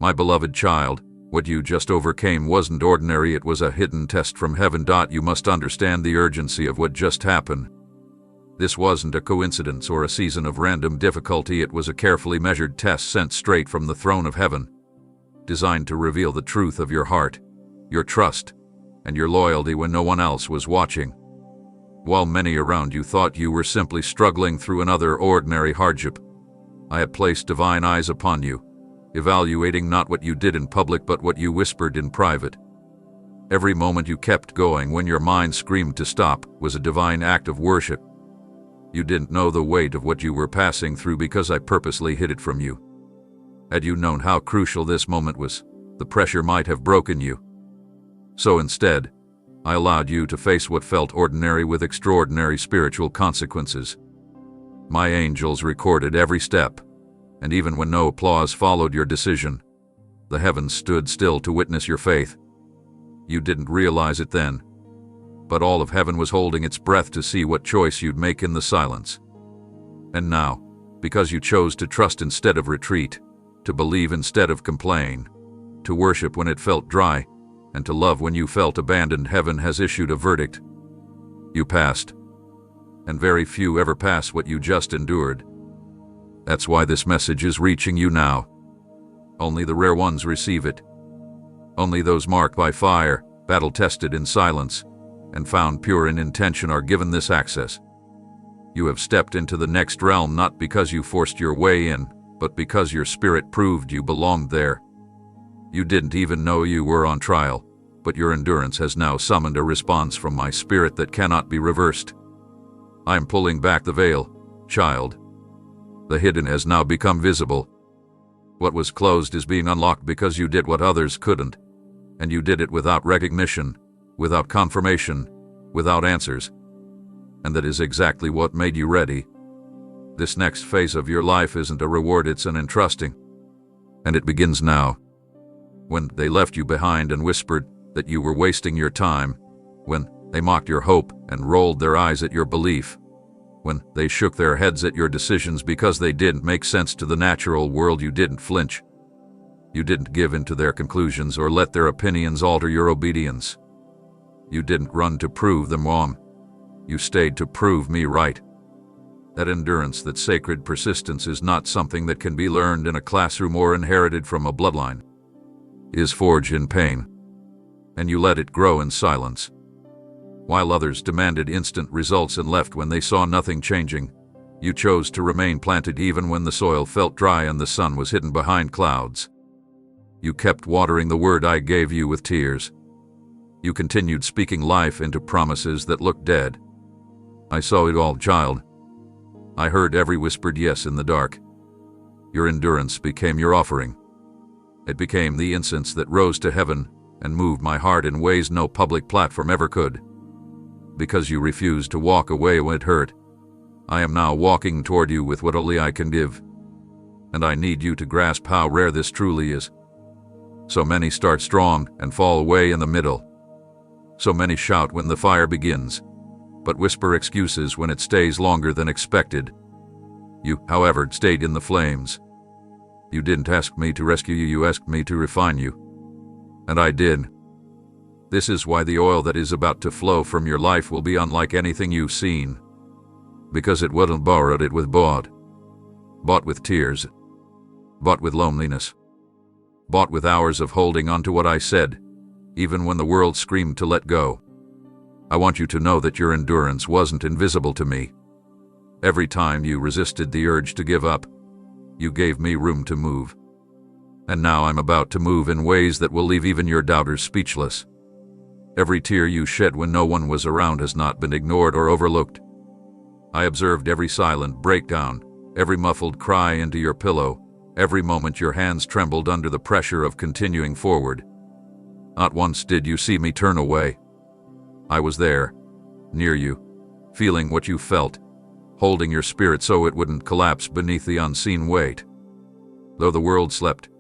My beloved child, what you just overcame wasn't ordinary, it was a hidden test from heaven. You must understand the urgency of what just happened. This wasn't a coincidence or a season of random difficulty, it was a carefully measured test sent straight from the throne of heaven, designed to reveal the truth of your heart, your trust, and your loyalty when no one else was watching. While many around you thought you were simply struggling through another ordinary hardship, I had placed divine eyes upon you, evaluating not what you did in public but what you whispered in private. Every moment you kept going when your mind screamed to stop was a divine act of worship. You didn't know the weight of what you were passing through because I purposely hid it from you. Had you known how crucial this moment was, the pressure might have broken you. So instead, I allowed you to face what felt ordinary with extraordinary spiritual consequences. My angels recorded every step, and even when no applause followed your decision, the heavens stood still to witness your faith. You didn't realize it then, but all of heaven was holding its breath to see what choice you'd make in the silence. And now, because you chose to trust instead of retreat, to believe instead of complain, to worship when it felt dry, and to love when you felt abandoned, heaven has issued a verdict. You passed, and very few ever pass what you just endured. That's why this message is reaching you now. Only the rare ones receive it. Only those marked by fire, battle-tested in silence, and found pure in intention are given this access. You have stepped into the next realm not because you forced your way in, but because your spirit proved you belonged there. You didn't even know you were on trial, but your endurance has now summoned a response from my spirit that cannot be reversed. I am pulling back the veil, child. The hidden has now become visible. What was closed is being unlocked because you did what others couldn't, and you did it without recognition, without confirmation, without answers. And that is exactly what made you ready. This next phase of your life isn't a reward, it's an entrusting. And it begins now. When they left you behind and whispered that you were wasting your time, when they mocked your hope and rolled their eyes at your belief, when they shook their heads at your decisions because they didn't make sense to the natural world, you didn't flinch. You didn't give in to their conclusions or let their opinions alter your obedience. You didn't run to prove them wrong. You stayed to prove me right. That endurance, that sacred persistence is not something that can be learned in a classroom or inherited from a bloodline. It is forged in pain. And you let it grow in silence. While others demanded instant results and left when they saw nothing changing, you chose to remain planted even when the soil felt dry and the sun was hidden behind clouds. You kept watering the word I gave you with tears. You continued speaking life into promises that looked dead. I saw it all, child. I heard every whispered yes in the dark. Your endurance became your offering. It became the incense that rose to heaven and moved my heart in ways no public platform ever could. Because you refused to walk away when it hurt, I am now walking toward you with what only I can give. And I need you to grasp how rare this truly is. So many start strong and fall away in the middle. So many shout when the fire begins, but whisper excuses when it stays longer than expected. You, however, stayed in the flames. You didn't ask me to rescue you, you asked me to refine you. And I did. This is why the oil that is about to flow from your life will be unlike anything you've seen. Because it wasn't borrowed, it was bought. Bought with tears. Bought with loneliness. Bought with hours of holding on to what I said, even when the world screamed to let go. I want you to know that your endurance wasn't invisible to me. Every time you resisted the urge to give up, you gave me room to move. And now I'm about to move in ways that will leave even your doubters speechless. Every tear you shed when no one was around has not been ignored or overlooked. I observed every silent breakdown, every muffled cry into your pillow, every moment your hands trembled under the pressure of continuing forward. Not once did you see me turn away. I was there, near you, feeling what you felt, holding your spirit so it wouldn't collapse beneath the unseen weight. Though the world slept,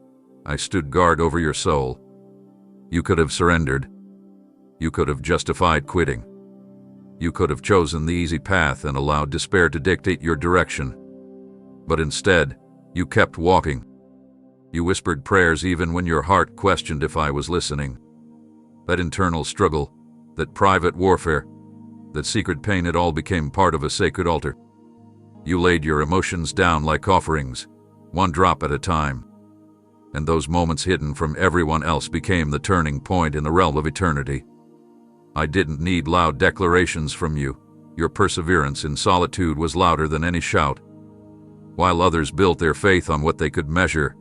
I stood guard over your soul. You could have surrendered. You could have justified quitting. You could have chosen the easy path and allowed despair to dictate your direction. But instead, you kept walking. You whispered prayers even when your heart questioned if I was listening. That internal struggle, that private warfare, that secret pain, it all became part of a sacred altar. You laid your emotions down like offerings, one drop at a time. And those moments hidden from everyone else became the turning point in the realm of eternity. I didn't need loud declarations from you. Your perseverance in solitude was louder than any shout. While others built their faith on what they could measure,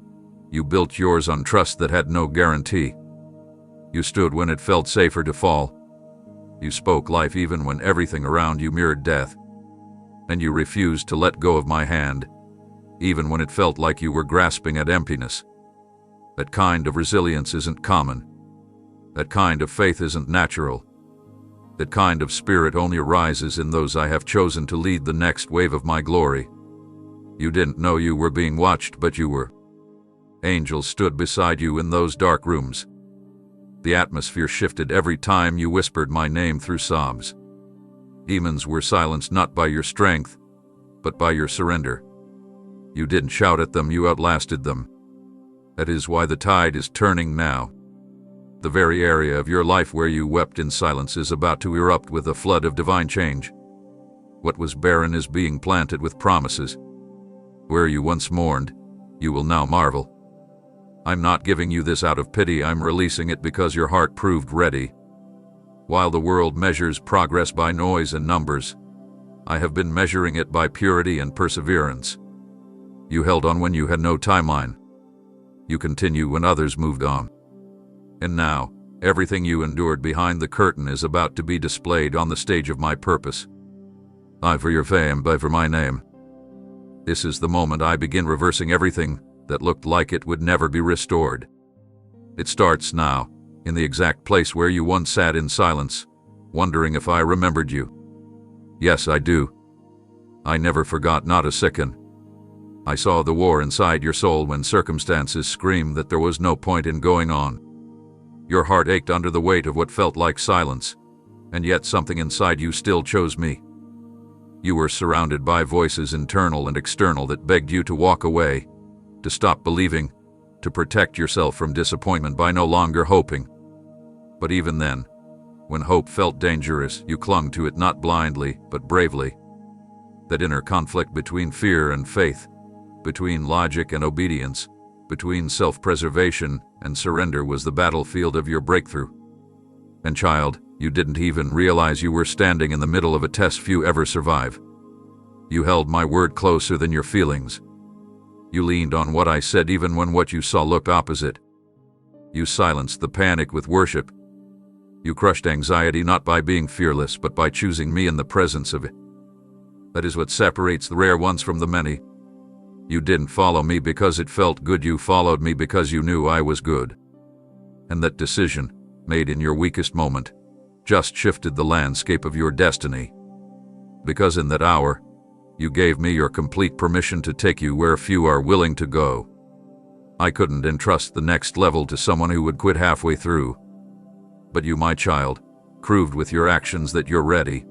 you built yours on trust that had no guarantee. You stood when it felt safer to fall. You spoke life even when everything around you mirrored death. And you refused to let go of my hand, even when it felt like you were grasping at emptiness. That kind of resilience isn't common. That kind of faith isn't natural. That kind of spirit only arises in those I have chosen to lead the next wave of my glory. You didn't know you were being watched, but you were. Angels stood beside you in those dark rooms. The atmosphere shifted every time you whispered my name through sobs. Demons were silenced not by your strength, but by your surrender. You didn't shout at them, you outlasted them. That is why the tide is turning now. The very area of your life where you wept in silence is about to erupt with a flood of divine change. What was barren is being planted with promises. Where you once mourned, you will now marvel. I'm not giving you this out of pity, I'm releasing it because your heart proved ready. While the world measures progress by noise and numbers, I have been measuring it by purity and perseverance. You held on when you had no timeline. You continue when others moved on. And now, everything you endured behind the curtain is about to be displayed on the stage of my purpose. I for your fame, I for my name. This is the moment I begin reversing everything that looked like it would never be restored. It starts now, in the exact place where you once sat in silence, wondering if I remembered you. Yes, I do. I never forgot, not a second. I saw the war inside your soul when circumstances screamed that there was no point in going on. Your heart ached under the weight of what felt like silence, and yet something inside you still chose me. You were surrounded by voices, internal and external, that begged you to walk away, to stop believing, to protect yourself from disappointment by no longer hoping. But even then, when hope felt dangerous, you clung to it not blindly, but bravely. That inner conflict between fear and faith, between logic and obedience, between self-preservation and surrender was the battlefield of your breakthrough. And child, you didn't even realize you were standing in the middle of a test few ever survive. You held my word closer than your feelings. You leaned on what I said even when what you saw looked opposite. You silenced the panic with worship. You crushed anxiety not by being fearless, but by choosing me in the presence of it. That is what separates the rare ones from the many. You didn't follow me because it felt good, you followed me because you knew I was good. And that decision, made in your weakest moment, just shifted the landscape of your destiny. Because in that hour, you gave me your complete permission to take you where few are willing to go. I couldn't entrust the next level to someone who would quit halfway through. But you, my child, proved with your actions that you're ready.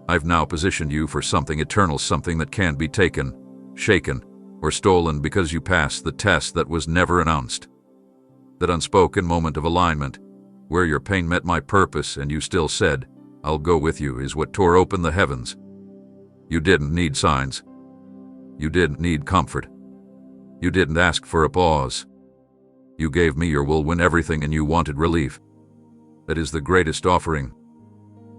I've now positioned you for something eternal, something that can't be taken, shaken, or stolen because you passed the test that was never announced. That unspoken moment of alignment, where your pain met my purpose and you still said, I'll go with you, is what tore open the heavens. You didn't need signs. You didn't need comfort. You didn't ask for applause. You gave me your will when everything in you wanted relief. That is the greatest offering.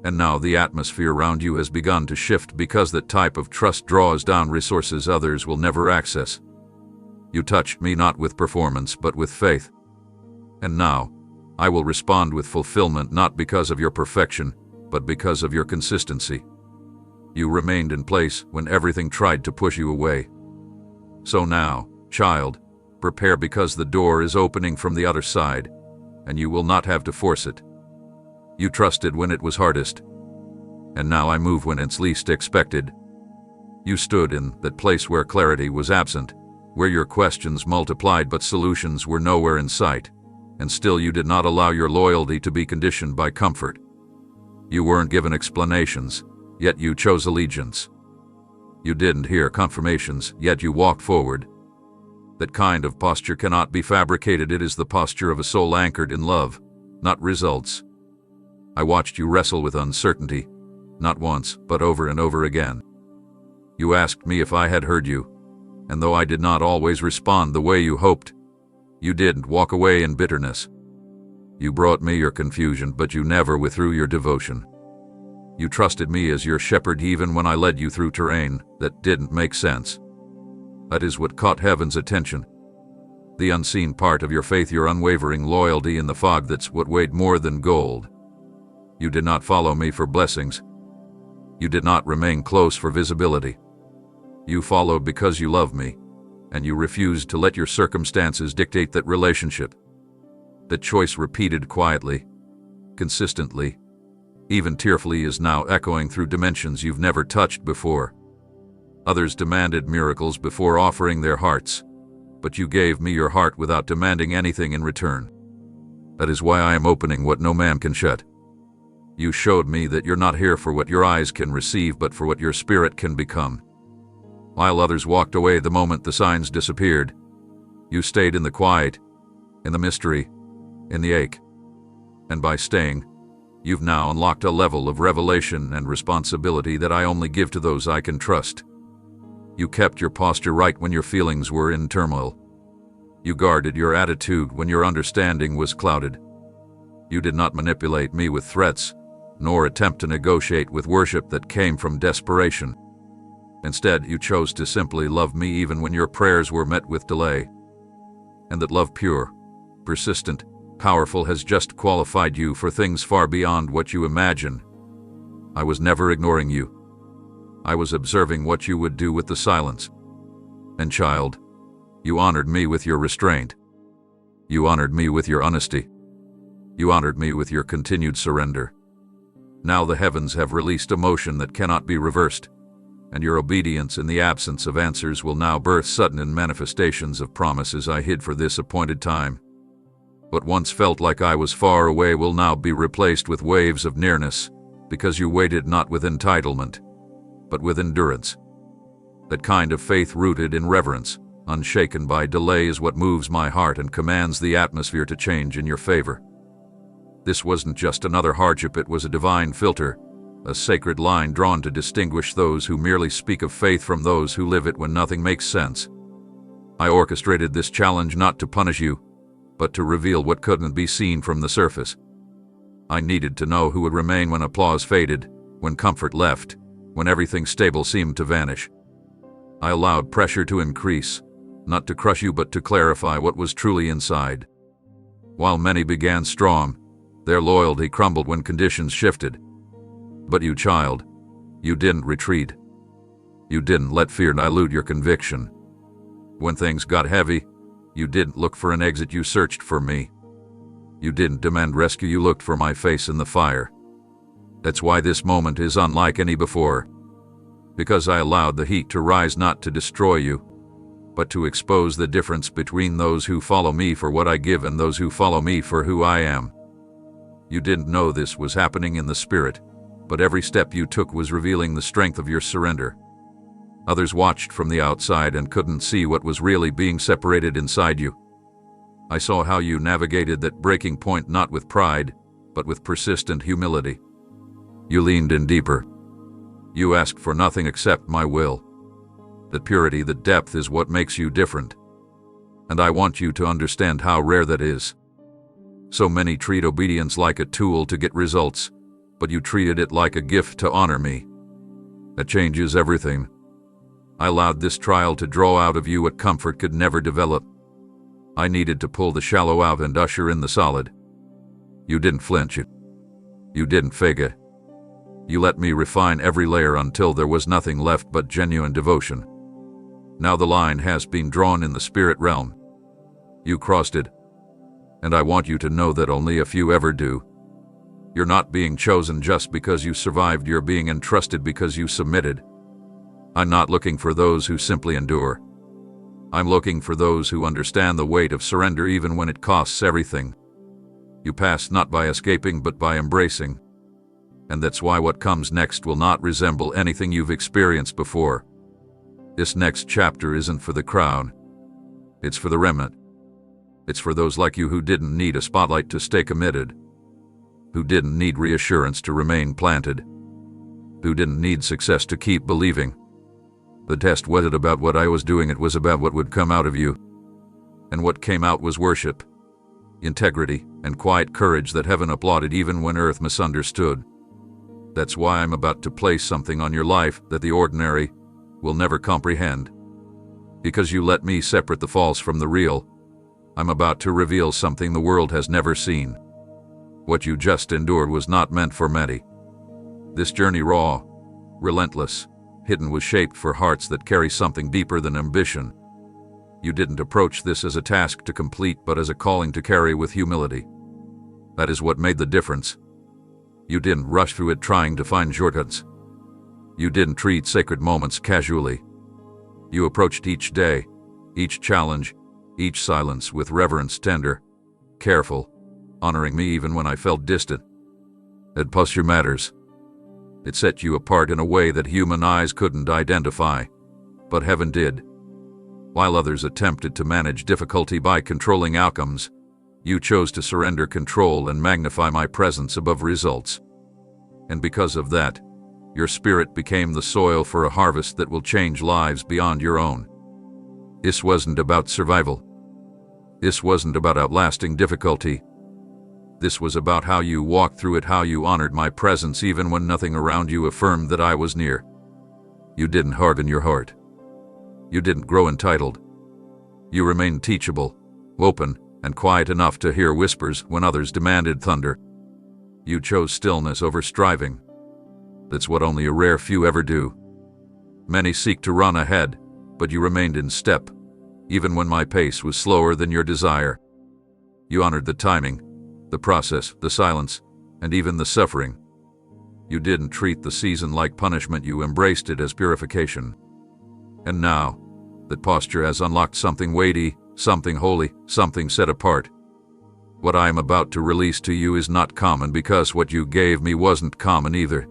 And now the atmosphere around you has begun to shift because that type of trust draws down resources others will never access. You touched me not with performance but with faith. And now, I will respond with fulfillment not because of your perfection, but because of your consistency. You remained in place when everything tried to push you away. So now, child, prepare because the door is opening from the other side, and you will not have to force it. You trusted when it was hardest, and now I move when it's least expected. You stood in that place where clarity was absent, where your questions multiplied but solutions were nowhere in sight, and still you did not allow your loyalty to be conditioned by comfort. You weren't given explanations, yet you chose allegiance. You didn't hear confirmations, yet you walked forward. That kind of posture cannot be fabricated. It is the posture of a soul anchored in love, not results. I watched you wrestle with uncertainty, not once, but over and over again. You asked me if I had heard you, and though I did not always respond the way you hoped, you didn't walk away in bitterness. You brought me your confusion, but you never withdrew your devotion. You trusted me as your shepherd even when I led you through terrain that didn't make sense. That is what caught heaven's attention. The unseen part of your faith, your unwavering loyalty in the fog, that's what weighed more than gold. You did not follow me for blessings. You did not remain close for visibility. You followed because you loved me, and you refused to let your circumstances dictate that relationship. That choice, repeated quietly, consistently, even tearfully, is now echoing through dimensions you've never touched before. Others demanded miracles before offering their hearts, but you gave me your heart without demanding anything in return. That is why I am opening what no man can shut. You showed me that you're not here for what your eyes can receive, but for what your spirit can become. While others walked away the moment the signs disappeared, you stayed in the quiet, in the mystery, in the ache. And by staying, you've now unlocked a level of revelation and responsibility that I only give to those I can trust. You kept your posture right when your feelings were in turmoil. You guarded your attitude when your understanding was clouded. You did not manipulate me with threats, nor attempt to negotiate with worship that came from desperation. Instead, you chose to simply love me even when your prayers were met with delay. And that love, pure, persistent, powerful, has just qualified you for things far beyond what you imagine. I was never ignoring you. I was observing what you would do with the silence. And child, you honored me with your restraint. You honored me with your honesty. You honored me with your continued surrender. Now the heavens have released a motion that cannot be reversed, and your obedience in the absence of answers will now birth sudden manifestations of promises I hid for this appointed time. What once felt like I was far away will now be replaced with waves of nearness, because you waited not with entitlement, but with endurance. That kind of faith rooted in reverence, unshaken by delay, is what moves my heart and commands the atmosphere to change in your favor. This wasn't just another hardship, it was a divine filter, a sacred line drawn to distinguish those who merely speak of faith from those who live it when nothing makes sense. I orchestrated this challenge not to punish you, but to reveal what couldn't be seen from the surface. I needed to know who would remain when applause faded, when comfort left, when everything stable seemed to vanish. I allowed pressure to increase, not to crush you but to clarify what was truly inside. While many began strong, their loyalty crumbled when conditions shifted. But you, child, you didn't retreat. You didn't let fear dilute your conviction. When things got heavy, you didn't look for an exit, you searched for me. You didn't demand rescue, you looked for my face in the fire. That's why this moment is unlike any before. Because I allowed the heat to rise not to destroy you, but to expose the difference between those who follow me for what I give and those who follow me for who I am. You didn't know this was happening in the spirit, but every step you took was revealing the strength of your surrender. Others watched from the outside and couldn't see what was really being separated inside you. I saw how you navigated that breaking point not with pride, but with persistent humility. You leaned in deeper. You asked for nothing except my will. That purity, that depth is what makes you different. And I want you to understand how rare that is. So many treat obedience like a tool to get results, but you treated it like a gift to honor me. That changes everything. I allowed this trial to draw out of you what comfort could never develop. I needed to pull the shallow out and usher in the solid. You didn't flinch. You didn't fake it. You let me refine every layer until there was nothing left but genuine devotion. Now the line has been drawn in the spirit realm. You crossed it. And I want you to know that only a few ever do. You're not being chosen just because you survived, you're being entrusted because you submitted. I'm not looking for those who simply endure. I'm looking for those who understand the weight of surrender even when it costs everything. You pass not by escaping but by embracing. And that's why what comes next will not resemble anything you've experienced before. This next chapter isn't for the crowd. It's for the remnant. It's for those like you who didn't need a spotlight to stay committed, who didn't need reassurance to remain planted, who didn't need success to keep believing. The test wasn't about what I was doing, it was about what would come out of you. And what came out was worship, integrity, and quiet courage that heaven applauded even when earth misunderstood. That's why I'm about to place something on your life that the ordinary will never comprehend. Because you let me separate the false from the real, I'm about to reveal something the world has never seen. What you just endured was not meant for many. This journey, raw, relentless, hidden, was shaped for hearts that carry something deeper than ambition. You didn't approach this as a task to complete, but as a calling to carry with humility. That is what made the difference. You didn't rush through it trying to find shortcuts. You didn't treat sacred moments casually. You approached each day, each challenge, each silence with reverence, tender, careful, honoring me even when I felt distant. That posture matters. It set you apart in a way that human eyes couldn't identify, but heaven did. While others attempted to manage difficulty by controlling outcomes, you chose to surrender control and magnify my presence above results. And because of that, your spirit became the soil for a harvest that will change lives beyond your own. This wasn't about survival. This wasn't about outlasting difficulty. This was about how you walked through it, how you honored my presence even when nothing around you affirmed that I was near. You didn't harden your heart. You didn't grow entitled. You remained teachable, open, and quiet enough to hear whispers when others demanded thunder. You chose stillness over striving. That's what only a rare few ever do. Many seek to run ahead, but you remained in step, even when my pace was slower than your desire. You honored the timing, the process, the silence, and even the suffering. You didn't treat the season like punishment, you embraced it as purification. And now, that posture has unlocked something weighty, something holy, something set apart. What I am about to release to you is not common because what you gave me wasn't common either.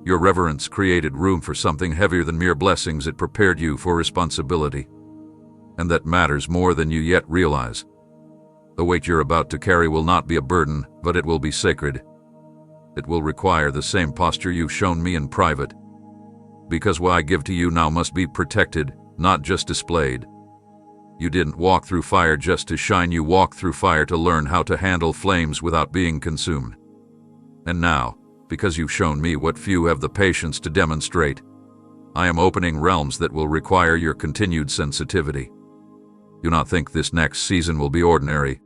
Your reverence created room for something heavier than mere blessings. It prepared you for responsibility. And that matters more than you yet realize. The weight you're about to carry will not be a burden, but it will be sacred. It will require the same posture you've shown me in private. Because what I give to you now must be protected, not just displayed. You didn't walk through fire just to shine, you walked through fire to learn how to handle flames without being consumed. And now, because you've shown me what few have the patience to demonstrate, I am opening realms that will require your continued sensitivity. Do not think this next season will be ordinary.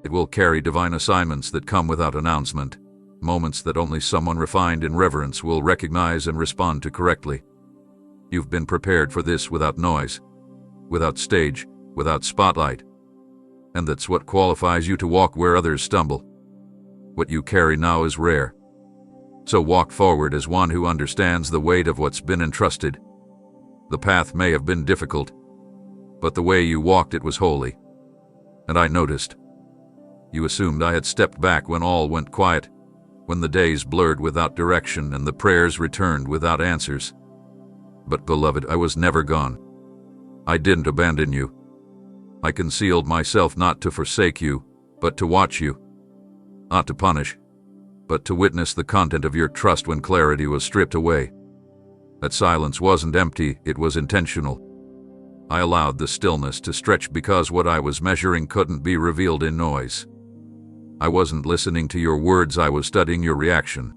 It will carry divine assignments that come without announcement, moments that only someone refined in reverence will recognize and respond to correctly. You've been prepared for this without noise, without stage, without spotlight. And that's what qualifies you to walk where others stumble. What you carry now is rare. So walk forward as one who understands the weight of what's been entrusted. The path may have been difficult, but the way you walked it was holy. And I noticed. You assumed I had stepped back when all went quiet, when the days blurred without direction and the prayers returned without answers. But beloved, I was never gone. I didn't abandon you. I concealed myself not to forsake you, but to watch you. Not to punish, but to witness the content of your trust when clarity was stripped away. That silence wasn't empty, it was intentional. I allowed the stillness to stretch because what I was measuring couldn't be revealed in noise. I wasn't listening to your words, I was studying your reaction.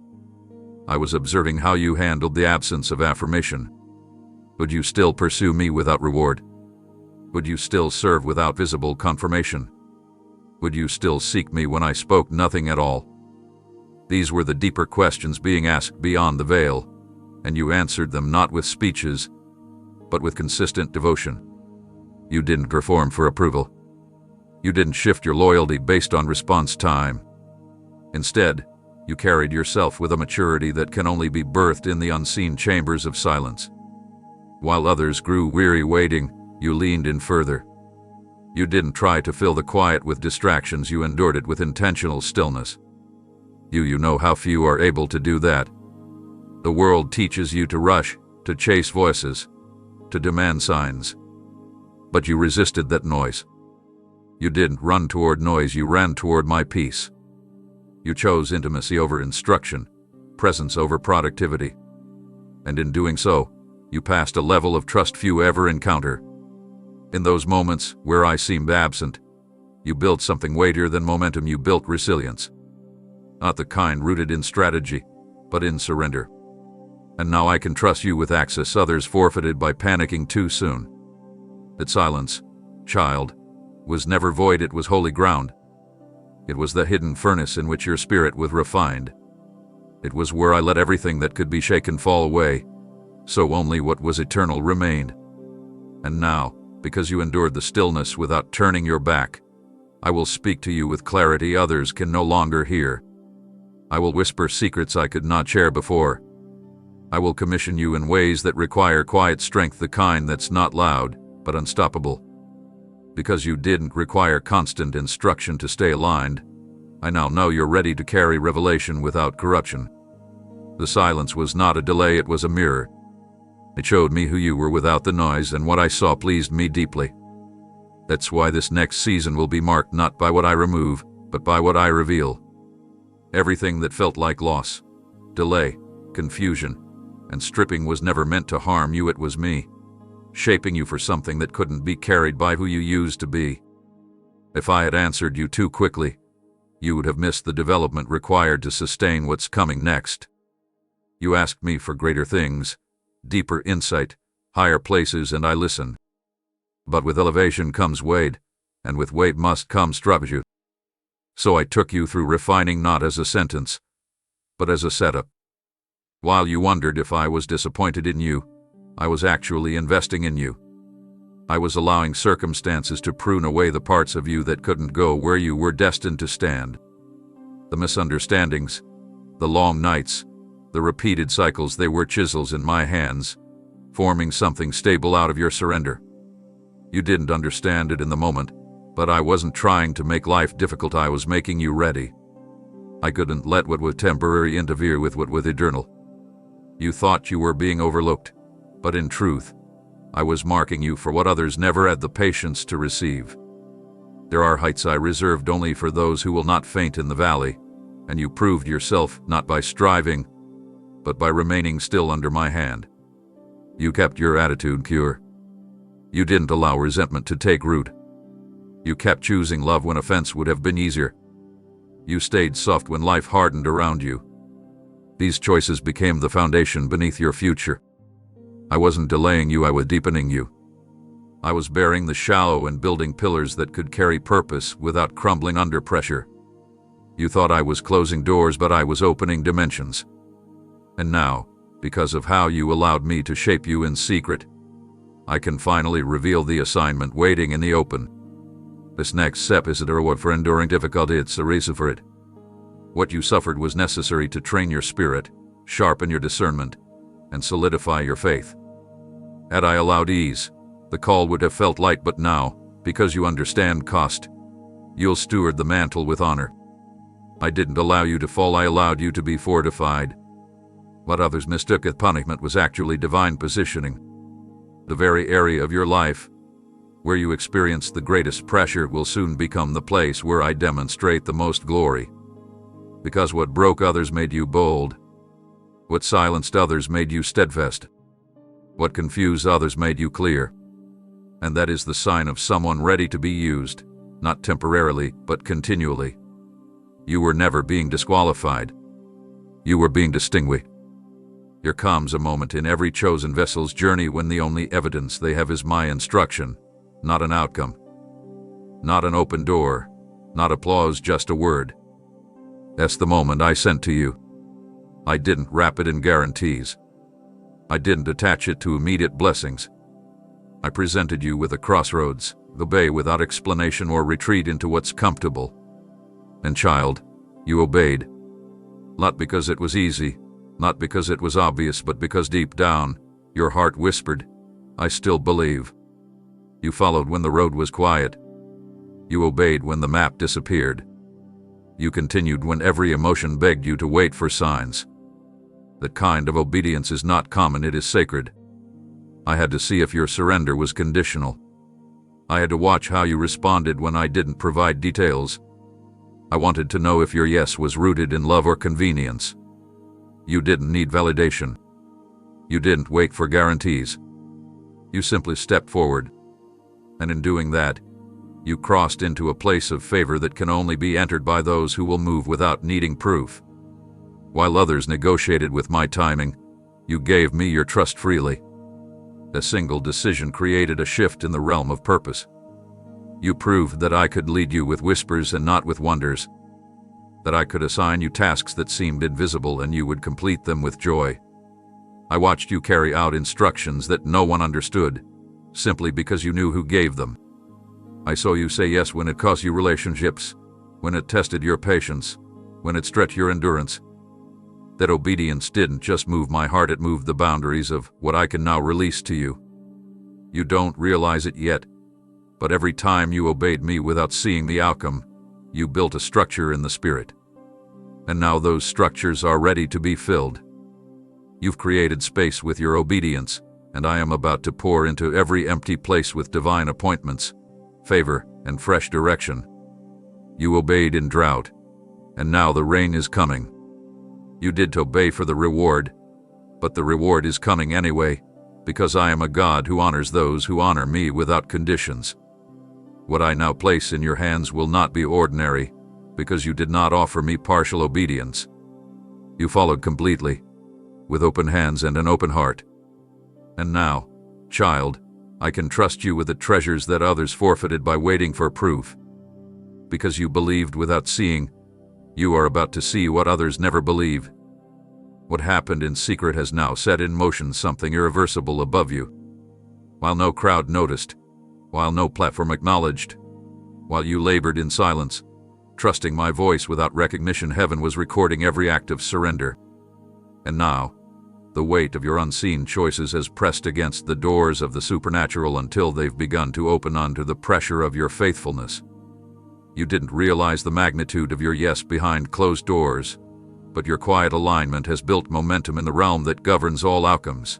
I was observing how you handled the absence of affirmation. Would you still pursue me without reward? Would you still serve without visible confirmation? Would you still seek me when I spoke nothing at all? These were the deeper questions being asked beyond the veil, and you answered them not with speeches, but with consistent devotion. You didn't perform for approval. You didn't shift your loyalty based on response time. Instead, you carried yourself with a maturity that can only be birthed in the unseen chambers of silence. While others grew weary waiting, you leaned in further. You didn't try to fill the quiet with distractions, you endured it with intentional stillness. You know how few are able to do that. The world teaches you to rush, to chase voices, to demand signs. But you resisted that noise. You didn't run toward noise, you ran toward my peace. You chose intimacy over instruction, presence over productivity. And in doing so, you passed a level of trust few ever encounter. In those moments where I seemed absent, you built something weightier than momentum. You built resilience. Not the kind rooted in strategy, but in surrender. And now I can trust you with access others forfeited by panicking too soon. That silence, child, was never void, it was holy ground. It was the hidden furnace in which your spirit was refined. It was where I let everything that could be shaken fall away, so only what was eternal remained. And now, because you endured the stillness without turning your back, I will speak to you with clarity others can no longer hear. I will whisper secrets I could not share before. I will commission you in ways that require quiet strength, the kind that's not loud, but unstoppable. Because you didn't require constant instruction to stay aligned, I now know you're ready to carry revelation without corruption. The silence was not a delay, it was a mirror. It showed me who you were without the noise, and what I saw pleased me deeply. That's why this next season will be marked not by what I remove, but by what I reveal. Everything that felt like loss, delay, confusion, and stripping was never meant to harm you, it was me, shaping you for something that couldn't be carried by who you used to be. If I had answered you too quickly, you would have missed the development required to sustain what's coming next. You asked me for greater things, deeper insight, higher places, and I listened. But with elevation comes weight, and with weight must come strategy. So I took you through refining not as a sentence, but as a setup. While you wondered if I was disappointed in you, I was actually investing in you. I was allowing circumstances to prune away the parts of you that couldn't go where you were destined to stand. The misunderstandings, the long nights, the repeated cycles, they were chisels in my hands, forming something stable out of your surrender. You didn't understand it in the moment, but I wasn't trying to make life difficult, I was making you ready. I couldn't let what was temporary interfere with what was eternal. You thought you were being overlooked, but in truth, I was marking you for what others never had the patience to receive. There are heights I reserved only for those who will not faint in the valley, and you proved yourself not by striving, but by remaining still under my hand. You kept your attitude pure. You didn't allow resentment to take root. You kept choosing love when offense would have been easier. You stayed soft when life hardened around you. These choices became the foundation beneath your future. I wasn't delaying you, I was deepening you. I was burying the shallow and building pillars that could carry purpose without crumbling under pressure. You thought I was closing doors, but I was opening dimensions. And now, because of how you allowed me to shape you in secret, I can finally reveal the assignment waiting in the open. This next step isn't a reward for enduring difficulty, it's a reason for it. What you suffered was necessary to train your spirit, sharpen your discernment, and solidify your faith. Had I allowed ease, the call would have felt light, but now, because you understand cost, you'll steward the mantle with honor. I didn't allow you to fall, I allowed you to be fortified. What others mistook as punishment was actually divine positioning. The very area of your life where you experience the greatest pressure will soon become the place where I demonstrate the most glory. Because what broke others made you bold. What silenced others made you steadfast. What confused others made you clear. And that is the sign of someone ready to be used, not temporarily, but continually. You were never being disqualified. You were being distinguished. There comes a moment in every chosen vessel's journey when the only evidence they have is my instruction, not an outcome. Not an open door, not applause, just a word. That's the moment I sent to you. I didn't wrap it in guarantees. I didn't attach it to immediate blessings. I presented you with a crossroads, obey without explanation or retreat into what's comfortable. And child, you obeyed. Not because it was easy, not because it was obvious, but because deep down, your heart whispered, I still believe. You followed when the road was quiet. You obeyed when the map disappeared. You continued when every emotion begged you to wait for signs. That kind of obedience is not common, it is sacred. I had to see if your surrender was conditional. I had to watch how you responded when I didn't provide details. I wanted to know if your yes was rooted in love or convenience. You didn't need validation. You didn't wait for guarantees. You simply stepped forward. And in doing that, you crossed into a place of favor that can only be entered by those who will move without needing proof. While others negotiated with my timing, you gave me your trust freely. A single decision created a shift in the realm of purpose. You proved that I could lead you with whispers and not with wonders, that I could assign you tasks that seemed invisible and you would complete them with joy. I watched you carry out instructions that no one understood, simply because you knew who gave them. I saw you say yes when it cost you relationships, when it tested your patience, when it stretched your endurance. That obedience didn't just move my heart, it moved the boundaries of what I can now release to you. You don't realize it yet, but every time you obeyed me without seeing the outcome, you built a structure in the Spirit. And now those structures are ready to be filled. You've created space with your obedience, and I am about to pour into every empty place with divine appointments, favor, and fresh direction. You obeyed in drought, and now the rain is coming. You did obey for the reward, but the reward is coming anyway, because I am a God who honors those who honor me without conditions. What I now place in your hands will not be ordinary, because you did not offer me partial obedience. You followed completely, with open hands and an open heart. And now, child, I can trust you with the treasures that others forfeited by waiting for proof. Because you believed without seeing, you are about to see what others never believe. What happened in secret has now set in motion something irreversible above you. While no crowd noticed, while no platform acknowledged, while you labored in silence, trusting my voice without recognition, heaven was recording every act of surrender. And now, the weight of your unseen choices has pressed against the doors of the supernatural until they've begun to open under the pressure of your faithfulness. You didn't realize the magnitude of your yes behind closed doors, but your quiet alignment has built momentum in the realm that governs all outcomes.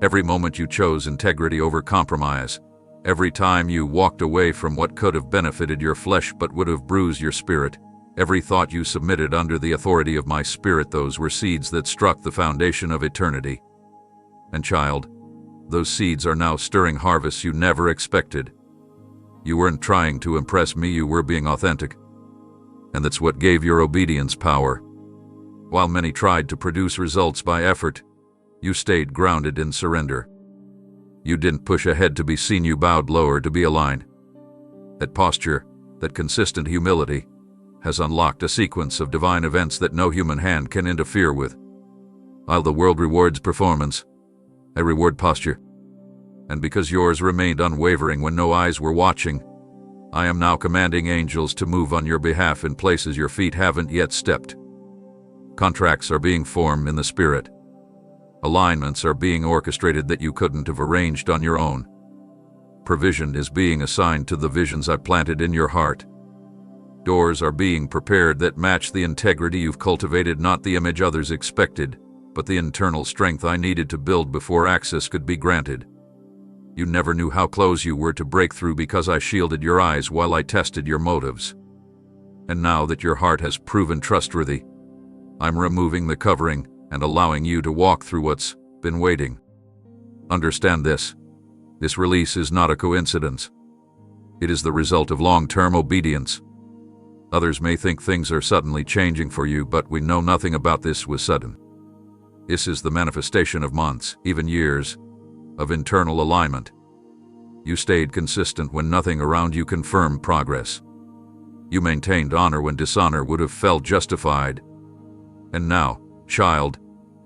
Every moment you chose integrity over compromise, every time you walked away from what could have benefited your flesh but would have bruised your spirit, every thought you submitted under the authority of my Spirit, those were seeds that struck the foundation of eternity. And child, those seeds are now stirring harvests you never expected. You weren't trying to impress me, you were being authentic. And that's what gave your obedience power. While many tried to produce results by effort, you stayed grounded in surrender. You didn't push ahead to be seen, you bowed lower to be aligned. That posture, that consistent humility, has unlocked a sequence of divine events that no human hand can interfere with. While the world rewards performance, I reward posture. And because yours remained unwavering when no eyes were watching, I am now commanding angels to move on your behalf in places your feet haven't yet stepped. Contracts are being formed in the Spirit. Alignments are being orchestrated that you couldn't have arranged on your own. Provision is being assigned to the visions I planted in your heart. Doors are being prepared that match the integrity you've cultivated, not the image others expected, but the internal strength I needed to build before access could be granted. You never knew how close you were to breakthrough because I shielded your eyes while I tested your motives. And now that your heart has proven trustworthy, I'm removing the covering and allowing you to walk through what's been waiting. Understand this. This release is not a coincidence. It is the result of long-term obedience. Others may think things are suddenly changing for you, but we know nothing about this was sudden. This is the manifestation of months, even years, of internal alignment. You stayed consistent when nothing around you confirmed progress. You maintained honor when dishonor would have felt justified. And now, child,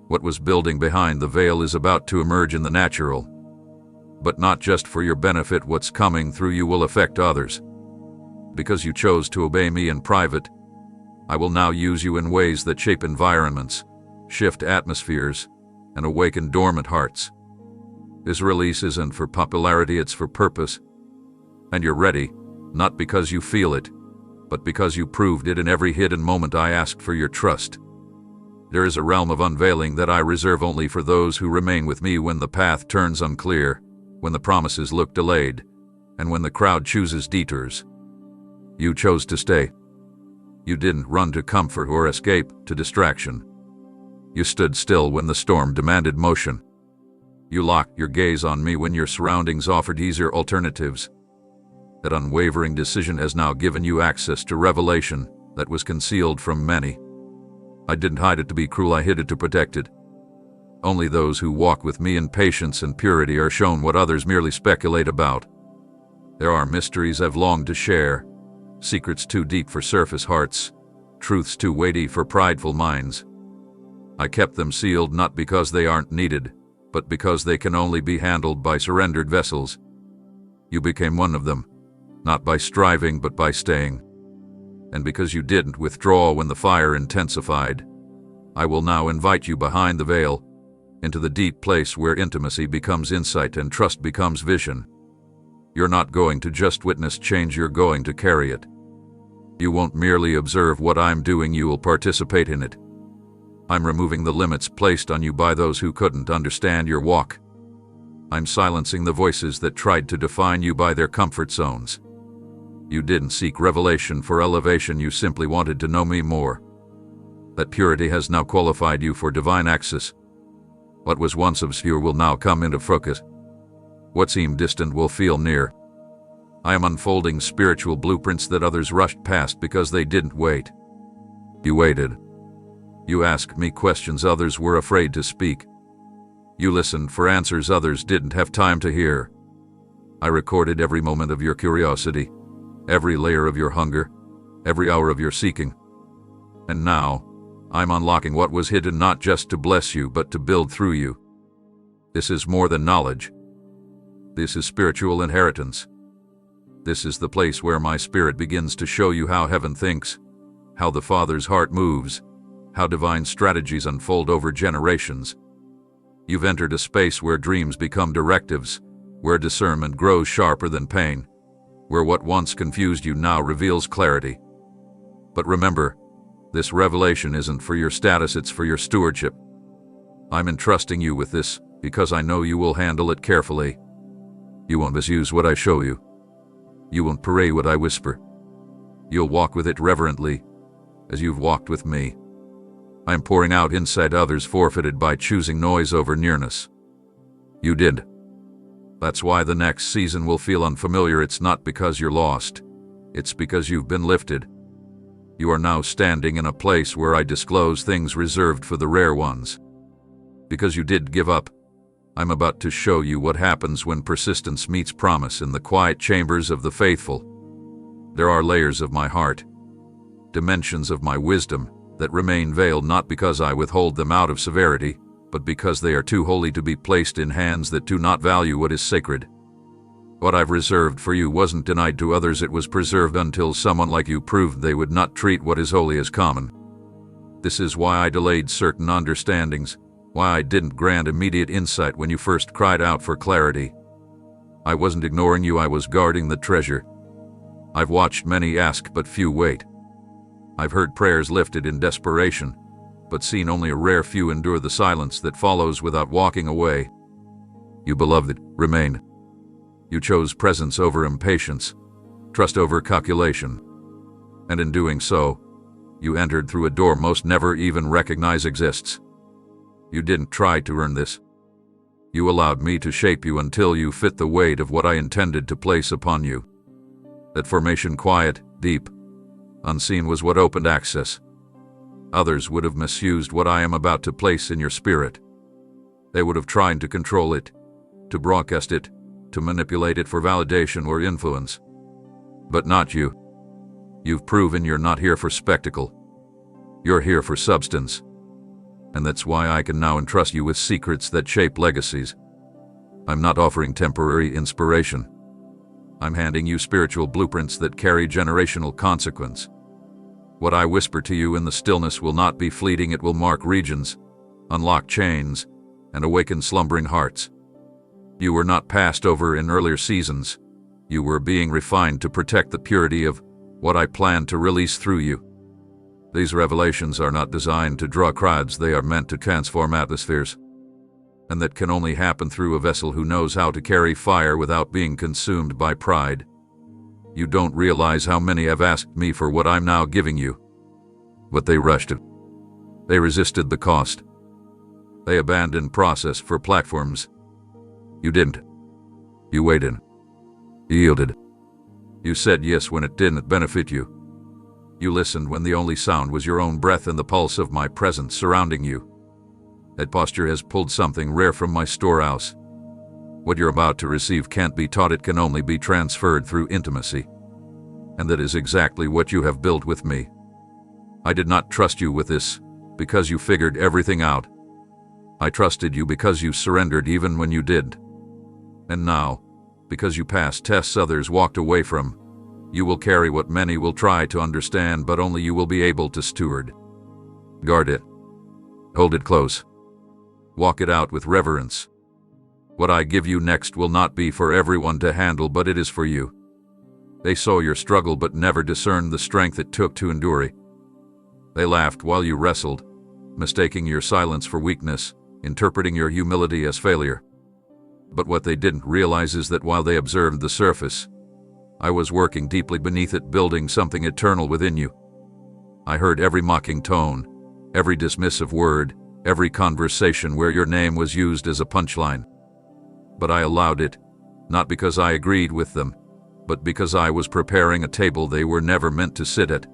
what was building behind the veil is about to emerge in the natural. But not just for your benefit, what's coming through you will affect others. Because you chose to obey me in private, I will now use you in ways that shape environments, shift atmospheres, and awaken dormant hearts. This release isn't for popularity, it's for purpose. And you're ready, not because you feel it, but because you proved it in every hidden moment I asked for your trust. There is a realm of unveiling that I reserve only for those who remain with me when the path turns unclear, when the promises look delayed, And when the crowd chooses detours, you chose to stay. You didn't run to comfort or escape to distraction. You stood still when the storm demanded motion. You locked your gaze on me when your surroundings offered easier alternatives. That unwavering decision has now given you access to revelation that was concealed from many. I didn't hide it to be cruel, I hid it to protect it. Only those who walk with me in patience and purity are shown what others merely speculate about. There are mysteries I've longed to share, secrets too deep for surface hearts, truths too weighty for prideful minds. I kept them sealed not because they aren't needed, but because they can only be handled by surrendered vessels. You became one of them, not by striving but by staying. And because you didn't withdraw when the fire intensified, I will now invite you behind the veil, into the deep place where intimacy becomes insight and trust becomes vision. You're not going to just witness change, you're going to carry it. You won't merely observe what I'm doing, you will participate in it. I'm removing the limits placed on you by those who couldn't understand your walk. I'm silencing the voices that tried to define you by their comfort zones. You didn't seek revelation for elevation, you simply wanted to know me more. That purity has now qualified you for divine access. What was once obscure will now come into focus. What seemed distant will feel near. I am unfolding spiritual blueprints that others rushed past because they didn't wait. You waited. You asked me questions others were afraid to speak. You listened for answers others didn't have time to hear. I recorded every moment of your curiosity, every layer of your hunger, every hour of your seeking. And now, I'm unlocking what was hidden not just to bless you but to build through you. This is more than knowledge. This is spiritual inheritance. This is the place where my spirit begins to show you how heaven thinks, how the Father's heart moves, how divine strategies unfold over generations. You've entered a space where dreams become directives, where discernment grows sharper than pain, where what once confused you now reveals clarity. But remember, this revelation isn't for your status, it's for your stewardship. I'm entrusting you with this because I know you will handle it carefully. You won't misuse what I show you. You won't parade what I whisper. You'll walk with it reverently, as you've walked with me. I'm pouring out insight others forfeited by choosing noise over nearness. You did. That's why the next season will feel unfamiliar. It's not because you're lost. It's because you've been lifted. You are now standing in a place where I disclose things reserved for the rare ones. Because you did give up, I'm about to show you what happens when persistence meets promise in the quiet chambers of the faithful. There are layers of my heart, dimensions of my wisdom, that remain veiled not because I withhold them out of severity, but because they are too holy to be placed in hands that do not value what is sacred. What I've reserved for you wasn't denied to others, it was preserved until someone like you proved they would not treat what is holy as common. This is why I delayed certain understandings, why I didn't grant immediate insight when you first cried out for clarity. I wasn't ignoring you, I was guarding the treasure. I've watched many ask but few wait. I've heard prayers lifted in desperation, but seen only a rare few endure the silence that follows without walking away. You beloved, remain. You chose presence over impatience, trust over calculation. And in doing so, you entered through a door most never even recognize exists. You didn't try to earn this. You allowed me to shape you until you fit the weight of what I intended to place upon you. That formation, quiet, deep, unseen, was what opened access. Others would have misused what I am about to place in your spirit. They would have tried to control it, to broadcast it, to manipulate it for validation or influence. But not you. You've proven you're not here for spectacle. You're here for substance. And that's why I can now entrust you with secrets that shape legacies. I'm not offering temporary inspiration. I'm handing you spiritual blueprints that carry generational consequence. What I whisper to you in the stillness will not be fleeting, it will mark regions, unlock chains, and awaken slumbering hearts. You were not passed over in earlier seasons. You were being refined to protect the purity of what I plan to release through you. These revelations are not designed to draw crowds, they are meant to transform atmospheres. and that can only happen through a vessel who knows how to carry fire without being consumed by pride. You don't realize how many have asked me for what I'm now giving you. But they rushed it. They resisted the cost. They abandoned process for platforms. You didn't. You waited. You yielded. You said yes when it didn't benefit you. You listened when the only sound was your own breath and the pulse of my presence surrounding you. That posture has pulled something rare from my storehouse. What you're about to receive can't be taught, it can only be transferred through intimacy. And that is exactly what you have built with me. I did not trust you with this because you figured everything out. I trusted you because you surrendered even when you did. And now, because you passed tests others walked away from, you will carry what many will try to understand, but only you will be able to steward. Guard it. Hold it close. Walk it out with reverence. What I give you next will not be for everyone to handle, but it is for you. They saw your struggle but never discerned the strength it took to endure it. They laughed while you wrestled, mistaking your silence for weakness, interpreting your humility as failure. But what they didn't realize is that while they observed the surface, I was working deeply beneath it, building something eternal within you. I heard every mocking tone, every dismissive word, every conversation where your name was used as a punchline. But I allowed it, not because I agreed with them, but because I was preparing a table they were never meant to sit at.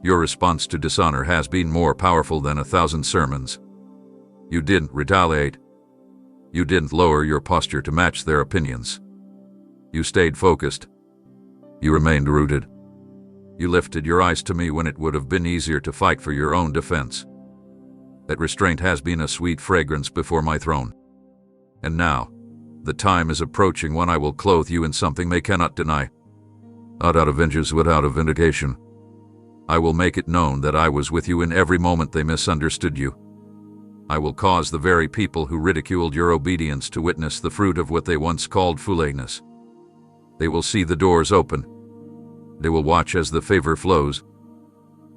Your response to dishonor has been more powerful than 1,000 sermons. You didn't retaliate. You didn't lower your posture to match their opinions. You stayed focused. You remained rooted. You lifted your eyes to me when it would have been easier to fight for your own defense. That restraint has been a sweet fragrance before my throne. And now, the time is approaching when I will clothe you in something they cannot deny. Not out of vengeance, but out of vindication. I will make it known that I was with you in every moment they misunderstood you. I will cause the very people who ridiculed your obedience to witness the fruit of what they once called foolishness. They will see the doors open. They will watch as the favor flows.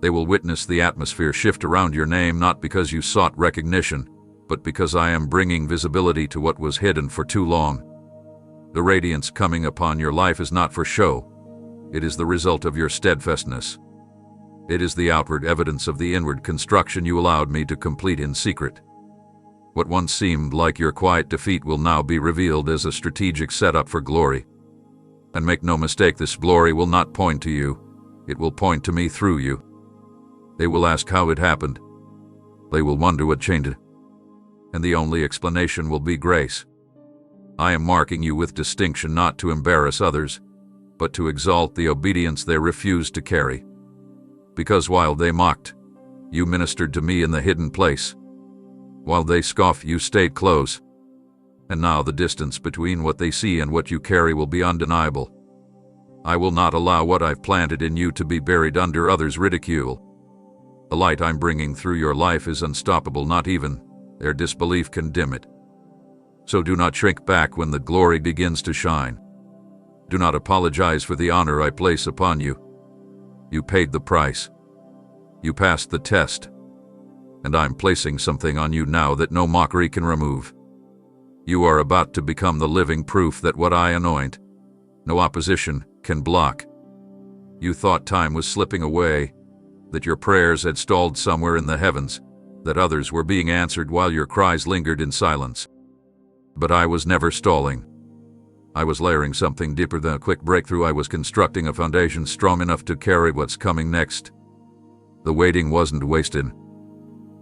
They will witness the atmosphere shift around your name, not because you sought recognition, but because I am bringing visibility to what was hidden for too long. The radiance coming upon your life is not for show. It is the result of your steadfastness. It is the outward evidence of the inward construction you allowed me to complete in secret. What once seemed like your quiet defeat will now be revealed as a strategic setup for glory. And make no mistake, this glory will not point to you. It will point to me through you. They will ask how it happened. They will wonder what changed it. And the only explanation will be grace. I am marking you with distinction, not to embarrass others, but to exalt the obedience they refused to carry. Because while they mocked, you ministered to me in the hidden place. While they scoff, you stayed close. And now the distance between what they see and what you carry will be undeniable. I will not allow what I've planted in you to be buried under others' ridicule. The light I'm bringing through your life is unstoppable, not even their disbelief can dim it. So do not shrink back when the glory begins to shine. Do not apologize for the honor I place upon you. You paid the price. You passed the test. And I'm placing something on you now that no mockery can remove. You are about to become the living proof that what I anoint, no opposition can block. You thought time was slipping away, that your prayers had stalled somewhere in the heavens, that others were being answered while your cries lingered in silence. But I was never stalling. I was layering something deeper than a quick breakthrough. I was constructing a foundation strong enough to carry what's coming next. The waiting wasn't wasted.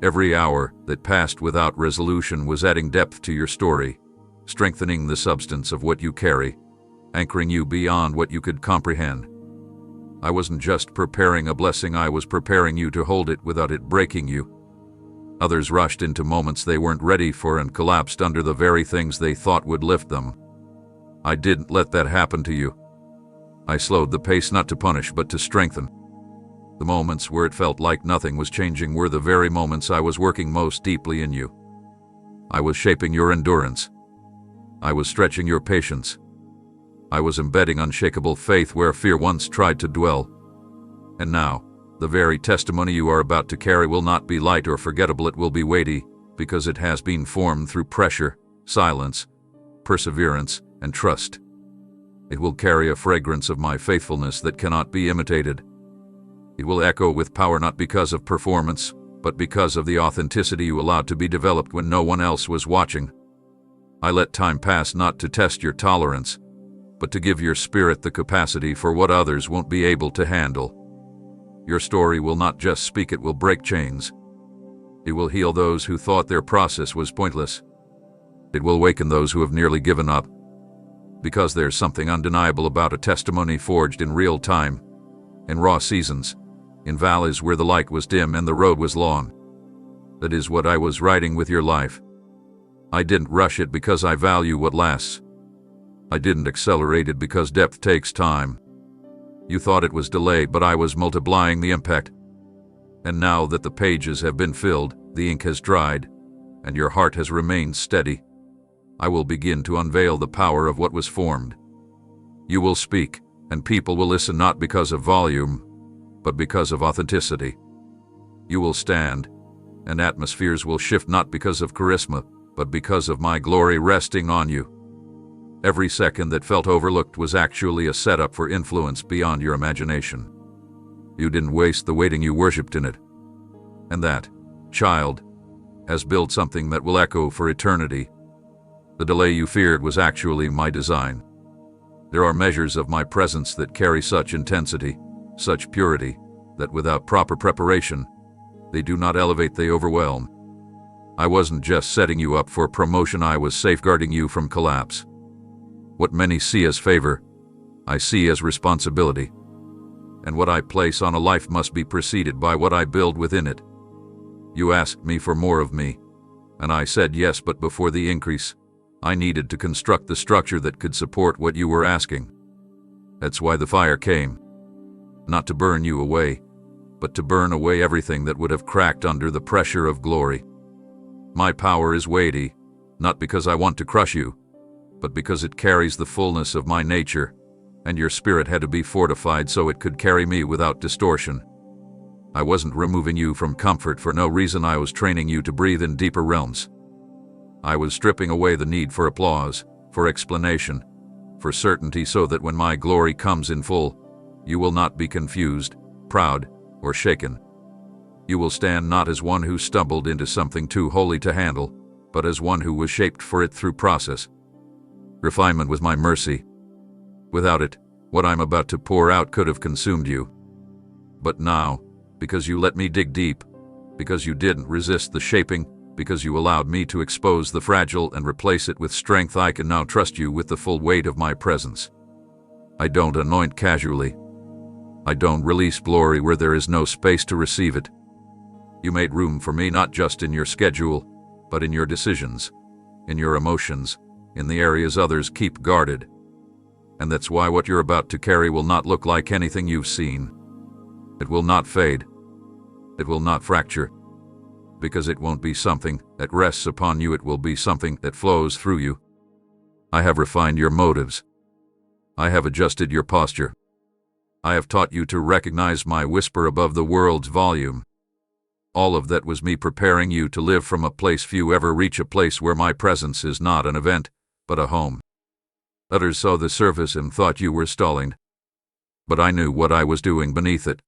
Every hour that passed without resolution was adding depth to your story, strengthening the substance of what you carry, anchoring you beyond what you could comprehend. I wasn't just preparing a blessing, I was preparing you to hold it without it breaking you. Others rushed into moments they weren't ready for and collapsed under the very things they thought would lift them. I didn't let that happen to you. I slowed the pace not to punish but to strengthen. The moments where it felt like nothing was changing were the very moments I was working most deeply in you. I was shaping your endurance. I was stretching your patience. I was embedding unshakable faith where fear once tried to dwell. And now, the very testimony you are about to carry will not be light or forgettable, it will be weighty, because it has been formed through pressure, silence, perseverance, and trust. It will carry a fragrance of my faithfulness that cannot be imitated. It will echo with power not because of performance, but because of the authenticity you allowed to be developed when no one else was watching. I let time pass not to test your tolerance, but to give your spirit the capacity for what others won't be able to handle. Your story will not just speak, it will break chains. It will heal those who thought their process was pointless. It will awaken those who have nearly given up. Because there's something undeniable about a testimony forged in real time, in raw seasons, in valleys where the light was dim and the road was long. That is what I was writing with your life. I didn't rush it because I value what lasts. I didn't accelerate it because depth takes time. You thought it was delayed, but I was multiplying the impact. And now that the pages have been filled, the ink has dried, and your heart has remained steady, I will begin to unveil the power of what was formed. You will speak, and people will listen not because of volume, but because of authenticity. You will stand, and atmospheres will shift not because of charisma, but because of my glory resting on you. Every second that felt overlooked was actually a setup for influence beyond your imagination. You didn't waste the waiting, you worshipped in it. And that, child, has built something that will echo for eternity. The delay you feared was actually my design. There are measures of my presence that carry such intensity, such purity, that without proper preparation, they do not elevate, they overwhelm. I wasn't just setting you up for promotion, I was safeguarding you from collapse. What many see as favor, I see as responsibility. And what I place on a life must be preceded by what I build within it. You asked me for more of me, and I said yes, but before the increase, I needed to construct the structure that could support what you were asking. That's why the fire came. Not to burn you away, but to burn away everything that would have cracked under the pressure of glory. My power is weighty, not because I want to crush you, but because it carries the fullness of my nature, and your spirit had to be fortified so it could carry me without distortion. I wasn't removing you from comfort for no reason, I was training you to breathe in deeper realms. I was stripping away the need for applause, for explanation, for certainty, so that when my glory comes in full, you will not be confused, proud, or shaken. You will stand not as one who stumbled into something too holy to handle, but as one who was shaped for it through process. Refinement was my mercy. Without it, what I'm about to pour out could have consumed you. But now, because you let me dig deep, because you didn't resist the shaping, because you allowed me to expose the fragile and replace it with strength, I can now trust you with the full weight of my presence. I don't anoint casually. I don't release glory where there is no space to receive it. You made room for me not just in your schedule, but in your decisions, in your emotions, in the areas others keep guarded. And that's why what you're about to carry will not look like anything you've seen. It will not fade. It will not fracture. Because it won't be something that rests upon you, it will be something that flows through you. I have refined your motives. I have adjusted your posture. I have taught you to recognize my whisper above the world's volume. All of that was me preparing you to live from a place few ever reach, a place where my presence is not an event, but a home. Others saw the surface and thought you were stalling. But I knew what I was doing beneath it.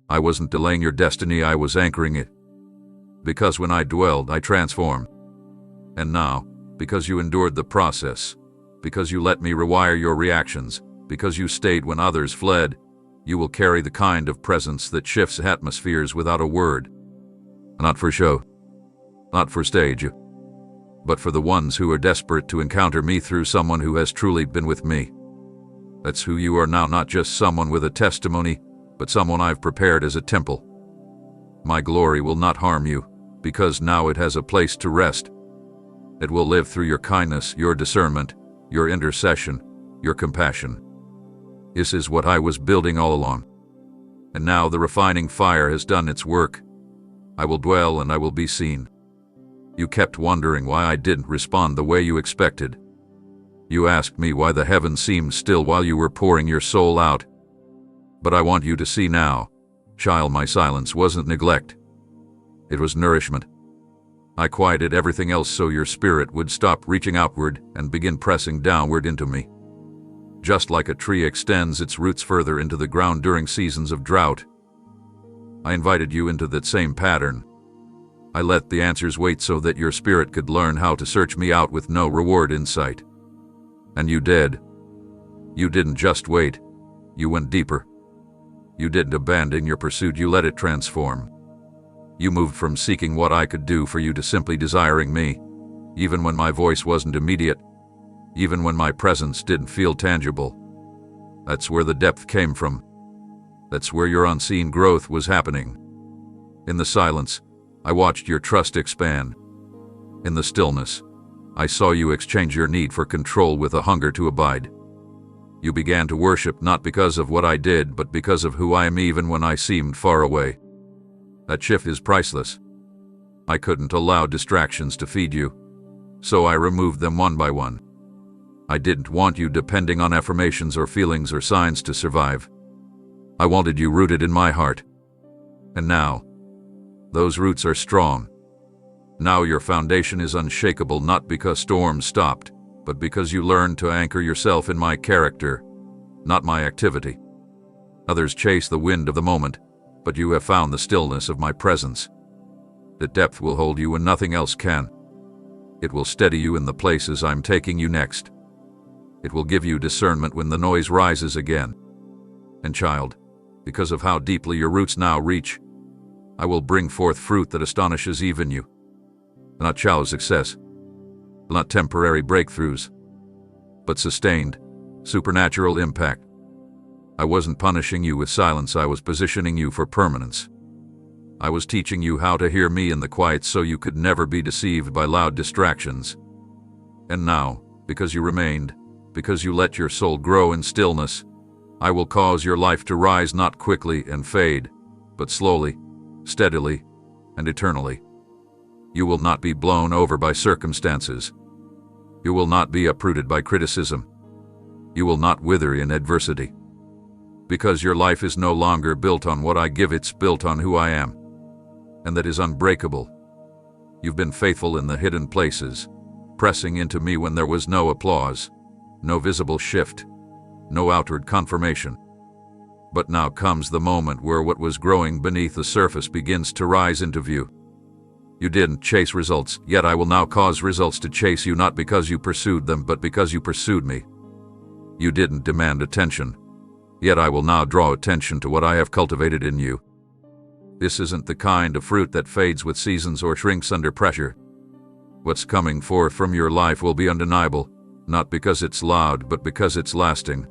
I wasn't delaying your destiny, I was anchoring it. Because when I dwelled, I transformed. And now, because you endured the process, because you let me rewire your reactions, because you stayed when others fled, you will carry the kind of presence that shifts atmospheres without a word. Not for show, not for stage, but for the ones who are desperate to encounter me through someone who has truly been with me. That's who you are now, not just someone with a testimony, but someone I've prepared as a temple. My glory will not harm you, because now it has a place to rest. It will live through your kindness, your discernment, your intercession, your compassion. This is what I was building all along. And now the refining fire has done its work. I will dwell and I will be seen. You kept wondering why I didn't respond the way you expected. You asked me why the heavens seemed still while you were pouring your soul out. But I want you to see now, child, my silence wasn't neglect. It was nourishment. I quieted everything else so your spirit would stop reaching outward and begin pressing downward into me. Just like a tree extends its roots further into the ground during seasons of drought, I invited you into that same pattern. I let the answers wait so that your spirit could learn how to search me out with no reward in sight. And you did. You didn't just wait. You went deeper. You didn't abandon your pursuit, you let it transform. You moved from seeking what I could do for you to simply desiring me, even when my voice wasn't immediate, even when my presence didn't feel tangible. That's where the depth came from. That's where your unseen growth was happening. In the silence, I watched your trust expand. In the stillness, I saw you exchange your need for control with a hunger to abide. You began to worship not because of what I did, but because of who I am even when I seemed far away. That shift is priceless. I couldn't allow distractions to feed you, so I removed them one by one. I didn't want you depending on affirmations or feelings or signs to survive. I wanted you rooted in my heart. And now, those roots are strong. Now your foundation is unshakable, not because storms stopped, but because you learned to anchor yourself in my character, not my activity. Others chase the wind of the moment, but you have found the stillness of my presence. The depth will hold you when nothing else can. It will steady you in the places I'm taking you next. It will give you discernment when the noise rises again. And child, because of how deeply your roots now reach, I will bring forth fruit that astonishes even you. Not shallow success, not temporary breakthroughs, but sustained, supernatural impact. I wasn't punishing you with silence, I was positioning you for permanence. I was teaching you how to hear me in the quiet so you could never be deceived by loud distractions. And now, because you remained, because you let your soul grow in stillness, I will cause your life to rise not quickly and fade, but slowly, steadily, and eternally. You will not be blown over by circumstances. You will not be uprooted by criticism. You will not wither in adversity. Because your life is no longer built on what I give, it's built on who I am. And that is unbreakable. You've been faithful in the hidden places, pressing into me when there was no applause, no visible shift, no outward confirmation. But now comes the moment where what was growing beneath the surface begins to rise into view. You didn't chase results, yet I will now cause results to chase you, not because you pursued them, but because you pursued me. You didn't demand attention, yet I will now draw attention to what I have cultivated in you. This isn't the kind of fruit that fades with seasons or shrinks under pressure. What's coming forth from your life will be undeniable, not because it's loud, but because it's lasting.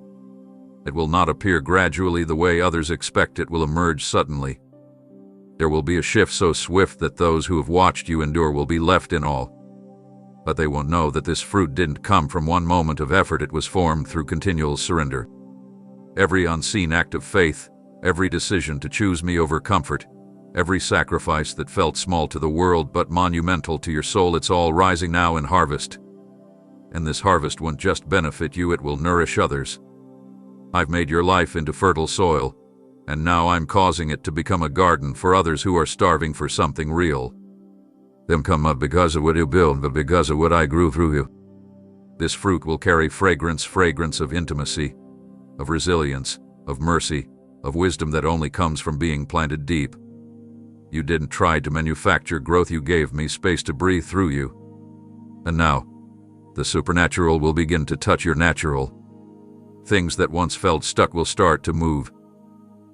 It will not appear gradually the way others expect, it will emerge suddenly. There will be a shift so swift that those who have watched you endure will be left in awe. But they won't know that this fruit didn't come from one moment of effort, it was formed through continual surrender. Every unseen act of faith, every decision to choose me over comfort, every sacrifice that felt small to the world but monumental to your soul, it's all rising now in harvest. And this harvest won't just benefit you, it will nourish others. I've made your life into fertile soil, and now I'm causing it to become a garden for others who are starving for something real. Them come up because of what you build, but because of what I grew through you. This fruit will carry fragrance of intimacy, of resilience, of mercy, of wisdom that only comes from being planted deep. You didn't try to manufacture growth, you gave me space to breathe through you. And now, the supernatural will begin to touch your natural. Things that once felt stuck will start to move.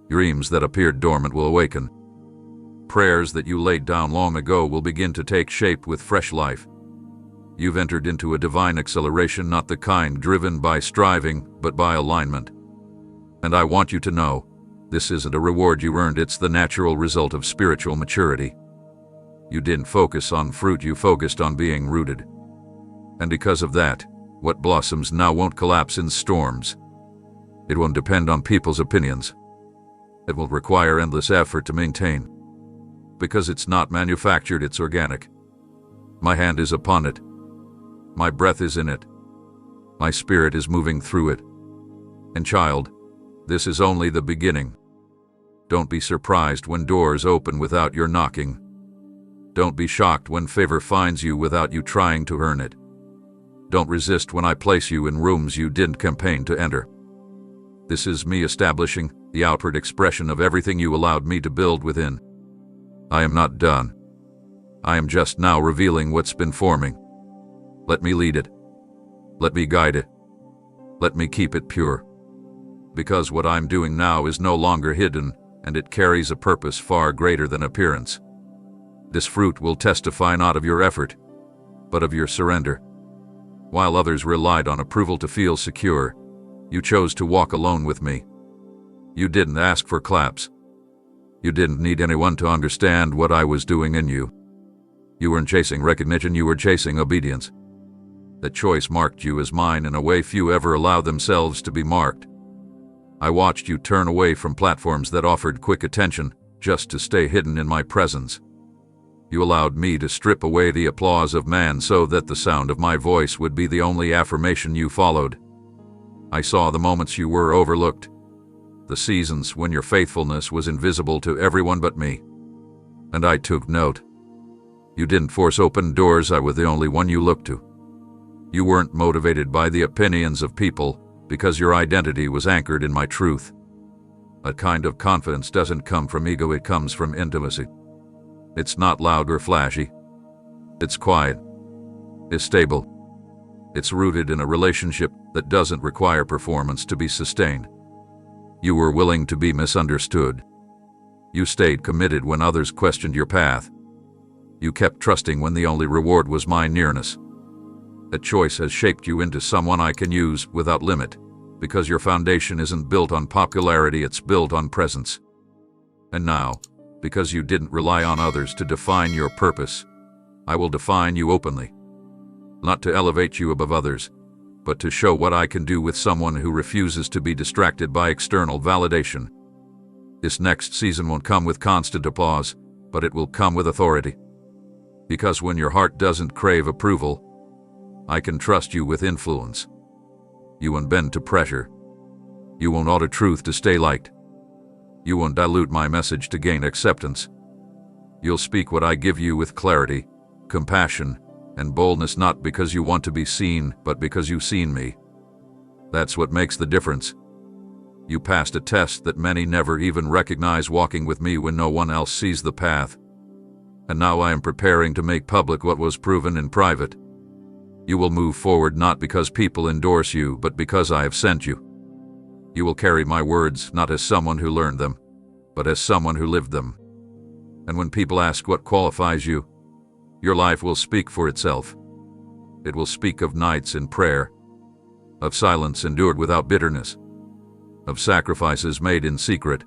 Dreams that appeared dormant will awaken. Prayers that you laid down long ago will begin to take shape with fresh life. You've entered into a divine acceleration, not the kind driven by striving, but by alignment. And I want you to know, this isn't a reward you earned, it's the natural result of spiritual maturity. You didn't focus on fruit, you focused on being rooted. And because of that, what blossoms now won't collapse in storms. It won't depend on people's opinions. It will require endless effort to maintain. Because it's not manufactured, it's organic. My hand is upon it. My breath is in it. My spirit is moving through it. And child, this is only the beginning. Don't be surprised when doors open without your knocking. Don't be shocked when favor finds you without you trying to earn it. Don't resist when I place you in rooms you didn't campaign to enter. This is me establishing the outward expression of everything you allowed me to build within. I am not done. I am just now revealing what's been forming. Let me lead it. Let me guide it. Let me keep it pure. Because what I'm doing now is no longer hidden, and it carries a purpose far greater than appearance. This fruit will testify not of your effort, but of your surrender. While others relied on approval to feel secure, you chose to walk alone with me. You didn't ask for claps. You didn't need anyone to understand what I was doing in you. You weren't chasing recognition, you were chasing obedience. That choice marked you as mine in a way few ever allow themselves to be marked. I watched you turn away from platforms that offered quick attention just to stay hidden in my presence. You allowed me to strip away the applause of man so that the sound of my voice would be the only affirmation you followed. I saw the moments you were overlooked, the seasons when your faithfulness was invisible to everyone but me. And I took note. You didn't force open doors I was the only one you looked to. You weren't motivated by the opinions of people because your identity was anchored in my truth. That kind of confidence doesn't come from ego, it comes from intimacy. It's not loud or flashy. It's quiet. It's stable. It's rooted in a relationship that doesn't require performance to be sustained. You were willing to be misunderstood. You stayed committed when others questioned your path. You kept trusting when the only reward was my nearness. That choice has shaped you into someone I can use without limit, because your foundation isn't built on popularity, it's built on presence. And now, because you didn't rely on others to define your purpose, I will define you openly. Not to elevate you above others, but to show what I can do with someone who refuses to be distracted by external validation. This next season won't come with constant applause, but it will come with authority. Because when your heart doesn't crave approval, I can trust you with influence. You won't bend to pressure. You won't alter truth to stay liked. You won't dilute my message to gain acceptance. You'll speak what I give you with clarity, compassion, and boldness, not because you want to be seen, but because you've seen me. That's what makes the difference. You passed a test that many never even recognize, walking with me when no one else sees the path. And now I am preparing to make public what was proven in private. You will move forward not because people endorse you, but because I have sent you. You will carry my words not as someone who learned them, but as someone who lived them. And when people ask what qualifies you, your life will speak for itself. It will speak of nights in prayer, of silence endured without bitterness, of sacrifices made in secret,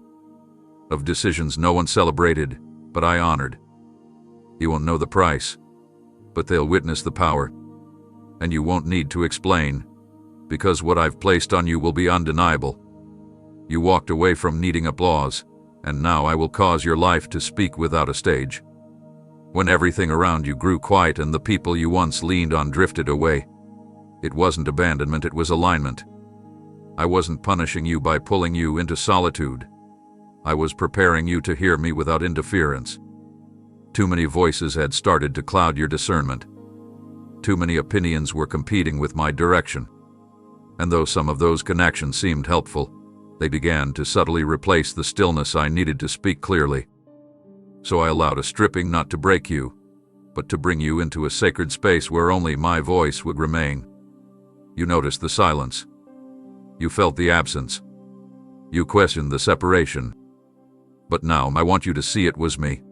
of decisions no one celebrated, but I honored. You won't know the price, but they'll witness the power. And you won't need to explain, because what I've placed on you will be undeniable. You walked away from needing applause, and now I will cause your life to speak without a stage. When everything around you grew quiet and the people you once leaned on drifted away, it wasn't abandonment, it was alignment. I wasn't punishing you by pulling you into solitude. I was preparing you to hear me without interference. Too many voices had started to cloud your discernment. Too many opinions were competing with my direction. And though some of those connections seemed helpful, they began to subtly replace the stillness I needed to speak clearly. So I allowed a stripping not to break you, but to bring you into a sacred space where only my voice would remain. You noticed the silence. You felt the absence. You questioned the separation. But now I want you to see it was me.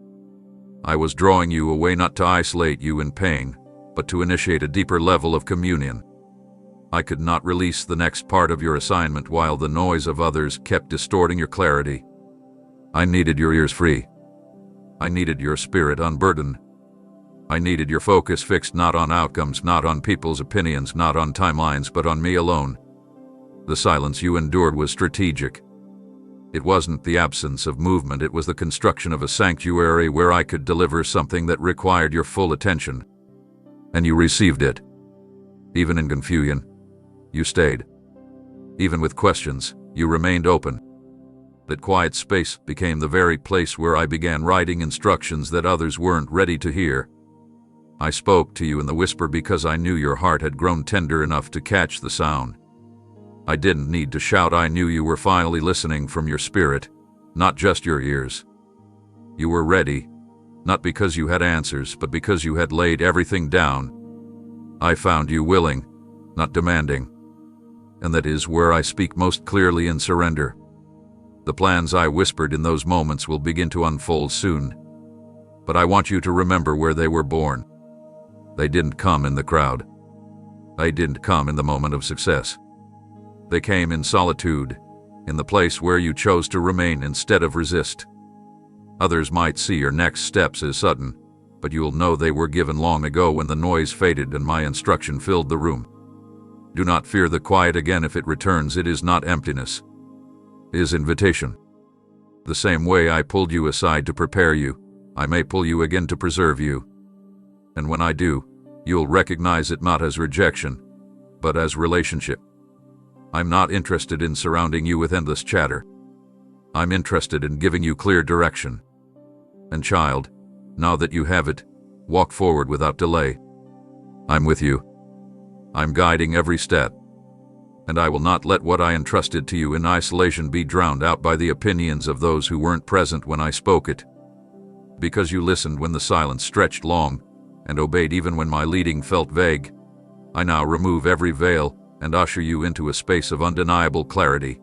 I was drawing you away not to isolate you in pain, but to initiate a deeper level of communion. I could not release the next part of your assignment while the noise of others kept distorting your clarity. I needed your ears free. I needed your spirit unburdened. I needed your focus fixed not on outcomes, not on people's opinions, not on timelines, but on me alone. The silence you endured was strategic. It wasn't the absence of movement, it was the construction of a sanctuary where I could deliver something that required your full attention. And you received it. Even in confusion, you stayed. Even with questions, you remained open. That quiet space became the very place where I began writing instructions that others weren't ready to hear. I spoke to you in the whisper because I knew your heart had grown tender enough to catch the sound. I didn't need to shout. I knew you were finally listening from your spirit, not just your ears. You were ready, not because you had answers, but because you had laid everything down. I found you willing, not demanding. And that is where I speak most clearly in surrender. The plans I whispered in those moments will begin to unfold soon. But I want you to remember where they were born. They didn't come in the crowd. They didn't come in the moment of success. They came in solitude, in the place where you chose to remain instead of resist. Others might see your next steps as sudden, but you'll know they were given long ago when the noise faded and my instruction filled the room. Do not fear the quiet again. If it returns, it is not emptiness. It is invitation. The same way I pulled you aside to prepare you, I may pull you again to preserve you. And when I do, you'll recognize it not as rejection, but as relationship. I'm not interested in surrounding you with endless chatter. I'm interested in giving you clear direction. And child, now that you have it, walk forward without delay. I'm with you. I'm guiding every step. And I will not let what I entrusted to you in isolation be drowned out by the opinions of those who weren't present when I spoke it. Because you listened when the silence stretched long, and obeyed even when my leading felt vague, I now remove every veil and usher you into a space of undeniable clarity.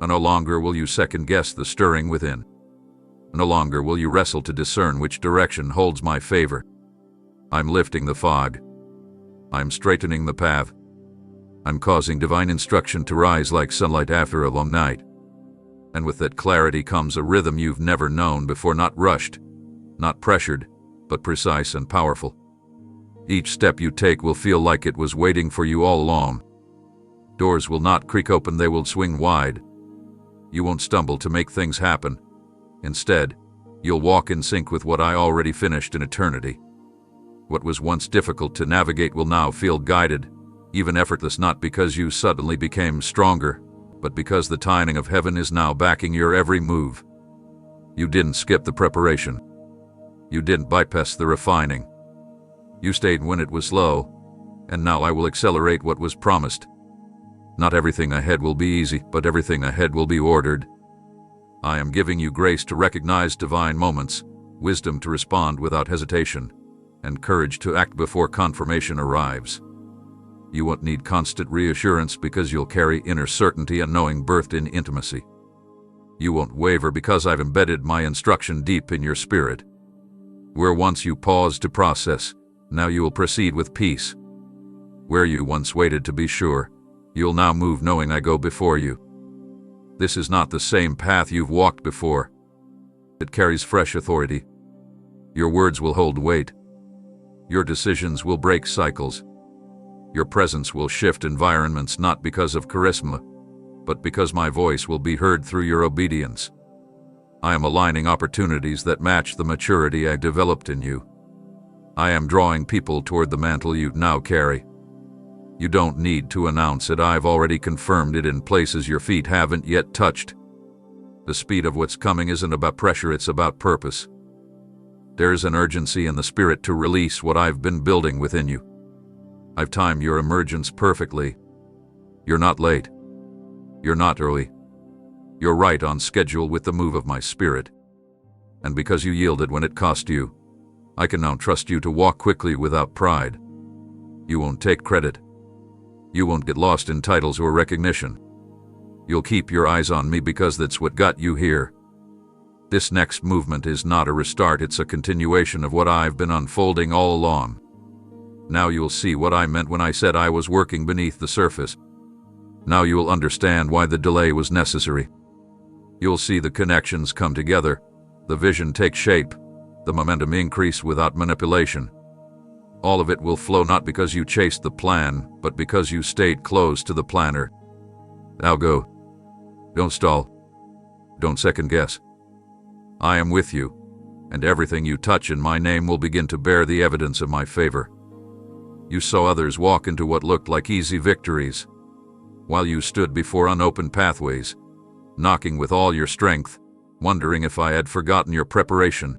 And no longer will you second-guess the stirring within. No longer will you wrestle to discern which direction holds my favor. I'm lifting the fog. I'm straightening the path. I'm causing divine instruction to rise like sunlight after a long night. And with that clarity comes a rhythm you've never known before, not rushed, not pressured, but precise and powerful. Each step you take will feel like it was waiting for you all along. Doors will not creak open, they will swing wide. You won't stumble to make things happen. Instead, you'll walk in sync with what I already finished in eternity. What was once difficult to navigate will now feel guided, even effortless, not because you suddenly became stronger, but because the timing of heaven is now backing your every move. You didn't skip the preparation. You didn't bypass the refining. You stayed when it was slow, and now I will accelerate what was promised. Not everything ahead will be easy, but everything ahead will be ordered. I am giving you grace to recognize divine moments, wisdom to respond without hesitation, and courage to act before confirmation arrives. You won't need constant reassurance because you'll carry inner certainty and knowing birthed in intimacy. You won't waver because I've embedded my instruction deep in your spirit. Where once you paused to process, now you will proceed with peace. Where you once waited to be sure, you'll now move knowing I go before you. This is not the same path you've walked before. It carries fresh authority. Your words will hold weight. Your decisions will break cycles. Your presence will shift environments not because of charisma, but because my voice will be heard through your obedience. I am aligning opportunities that match the maturity I developed in you. I am drawing people toward the mantle you now carry. You don't need to announce it, I've already confirmed it in places your feet haven't yet touched. The speed of what's coming isn't about pressure, it's about purpose. There's an urgency in the spirit to release what I've been building within you. I've timed your emergence perfectly. You're not late. You're not early. You're right on schedule with the move of my spirit. And because you yielded when it cost you, I can now trust you to walk quickly without pride. You won't take credit. You won't get lost in titles or recognition. You'll keep your eyes on me because that's what got you here. This next movement is not a restart, it's a continuation of what I've been unfolding all along. Now you'll see what I meant when I said I was working beneath the surface. Now you'll understand why the delay was necessary. You'll see the connections come together, the vision take shape, the momentum increase without manipulation. All of it will flow not because you chased the plan, but because you stayed close to the planner. Now go. Don't stall. Don't second guess. I am with you, and everything you touch in my name will begin to bear the evidence of my favor. You saw others walk into what looked like easy victories, while you stood before unopened pathways. knocking with all your strength, wondering if I had forgotten your preparation.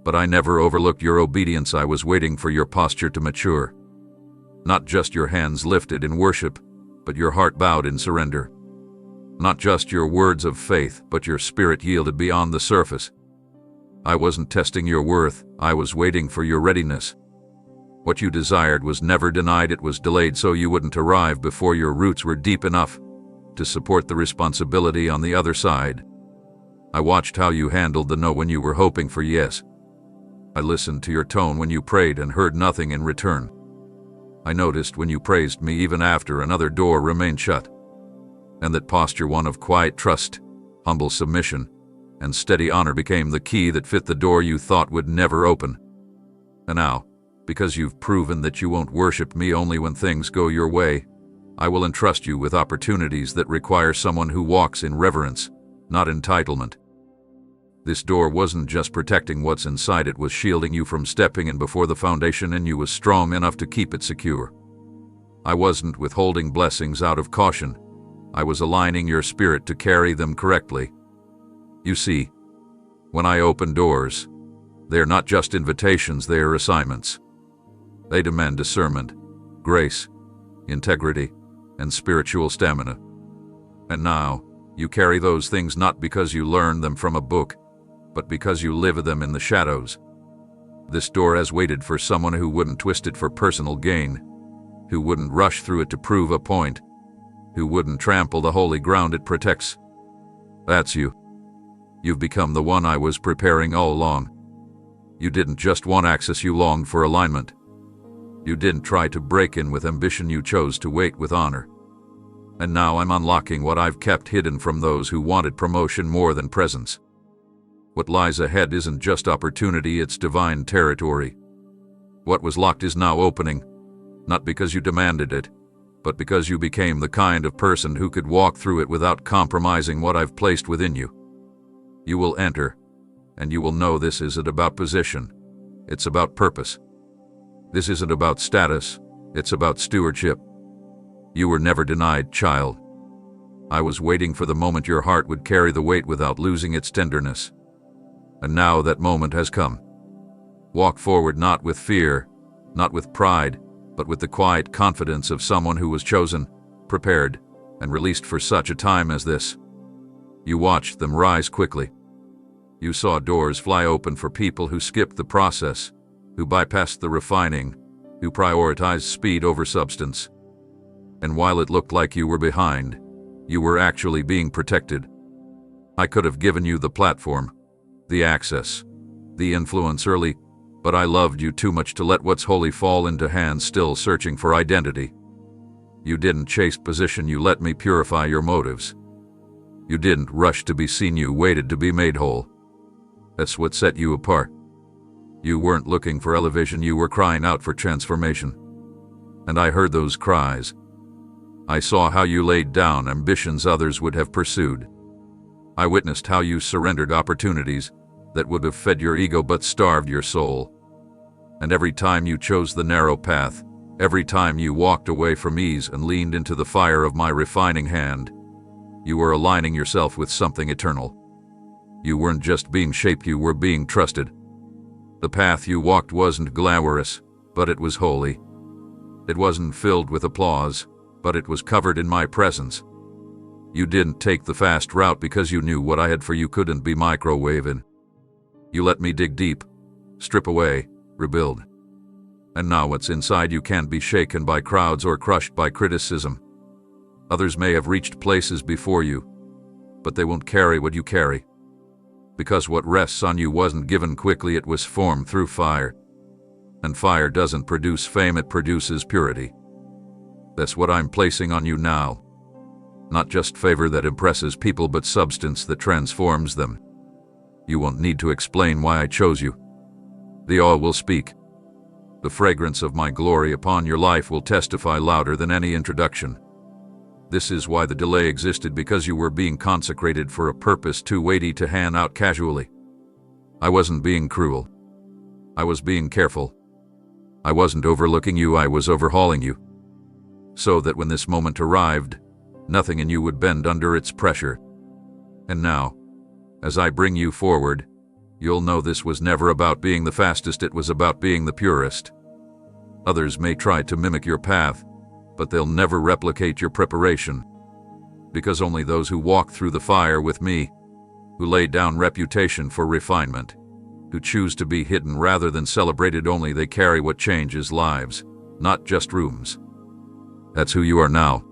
But I never overlooked your obedience. I was waiting for your posture to mature. Not just your hands lifted in worship, but your heart bowed in surrender. Not just your words of faith, but your spirit yielded beyond the surface. I wasn't testing your worth, I was waiting for your readiness. What you desired was never denied, it was delayed so you wouldn't arrive before your roots were deep enough to support the responsibility on the other side. I watched how you handled the no when you were hoping for yes. I listened to your tone when you prayed and heard nothing in return. I noticed when you praised me even after another door remained shut. And that posture, one of quiet trust, humble submission, and steady honor, became the key that fit the door you thought would never open. And now, because you've proven that you won't worship me only when things go your way, I will entrust you with opportunities that require someone who walks in reverence, not entitlement. This door wasn't just protecting what's inside, it was shielding you from stepping in before the foundation in you was strong enough to keep it secure. I wasn't withholding blessings out of caution. I was aligning your spirit to carry them correctly. You see, when I open doors, they're not just invitations, they're assignments. They demand discernment, grace, integrity, and spiritual stamina. And now, you carry those things not because you learned them from a book, but because you live them in the shadows. This door has waited for someone who wouldn't twist it for personal gain, who wouldn't rush through it to prove a point, who wouldn't trample the holy ground it protects. That's you. You've become the one I was preparing all along. You didn't just want access, you longed for alignment. You didn't try to break in with ambition, you chose to wait with honor. And now I'm unlocking what I've kept hidden from those who wanted promotion more than presence. What lies ahead isn't just opportunity, it's divine territory. What was locked is now opening, not because you demanded it, but because you became the kind of person who could walk through it without compromising what I've placed within you. You will enter, and you will know this isn't about position, it's about purpose. This isn't about status, it's about stewardship. You were never denied, child. I was waiting for the moment your heart would carry the weight without losing its tenderness. And now that moment has come. Walk forward not with fear, not with pride, but with the quiet confidence of someone who was chosen, prepared, and released for such a time as this. You watched them rise quickly. You saw doors fly open for people who skipped the process, who bypassed the refining, who prioritized speed over substance. And while it looked like you were behind, you were actually being protected. I could have given you the platform, the access, the influence early, but I loved you too much to let what's holy fall into hands still searching for identity. You didn't chase position, you let me purify your motives. You didn't rush to be seen, you waited to be made whole. That's what set you apart. You weren't looking for elevation, you were crying out for transformation. And I heard those cries. I saw how you laid down ambitions others would have pursued. I witnessed how you surrendered opportunities that would have fed your ego but starved your soul. And every time you chose the narrow path, every time you walked away from ease and leaned into the fire of my refining hand, you were aligning yourself with something eternal. You weren't just being shaped, you were being trusted. The path you walked wasn't glamorous, but it was holy. It wasn't filled with applause, but it was covered in my presence. You didn't take the fast route because you knew what I had for you couldn't be microwaved. You let me dig deep, strip away, rebuild. And now what's inside you can't be shaken by crowds or crushed by criticism. Others may have reached places before you, but they won't carry what you carry. Because what rests on you wasn't given quickly, it was formed through fire. And fire doesn't produce fame, it produces purity. That's what I'm placing on you now. Not just favor that impresses people, but substance that transforms them. You won't need to explain why I chose you. The awe will speak. The fragrance of my glory upon your life will testify louder than any introduction. This is why the delay existed, because you were being consecrated for a purpose too weighty to hand out casually. I wasn't being cruel. I was being careful. I wasn't overlooking you, I was overhauling you. So that when this moment arrived, nothing in you would bend under its pressure. And now, as I bring you forward, you'll know this was never about being the fastest, it was about being the purest. Others may try to mimic your path, but they'll never replicate your preparation. Because only those who walk through the fire with me, who lay down reputation for refinement, who choose to be hidden rather than celebrated, only they carry what changes lives, not just rooms. That's who you are now.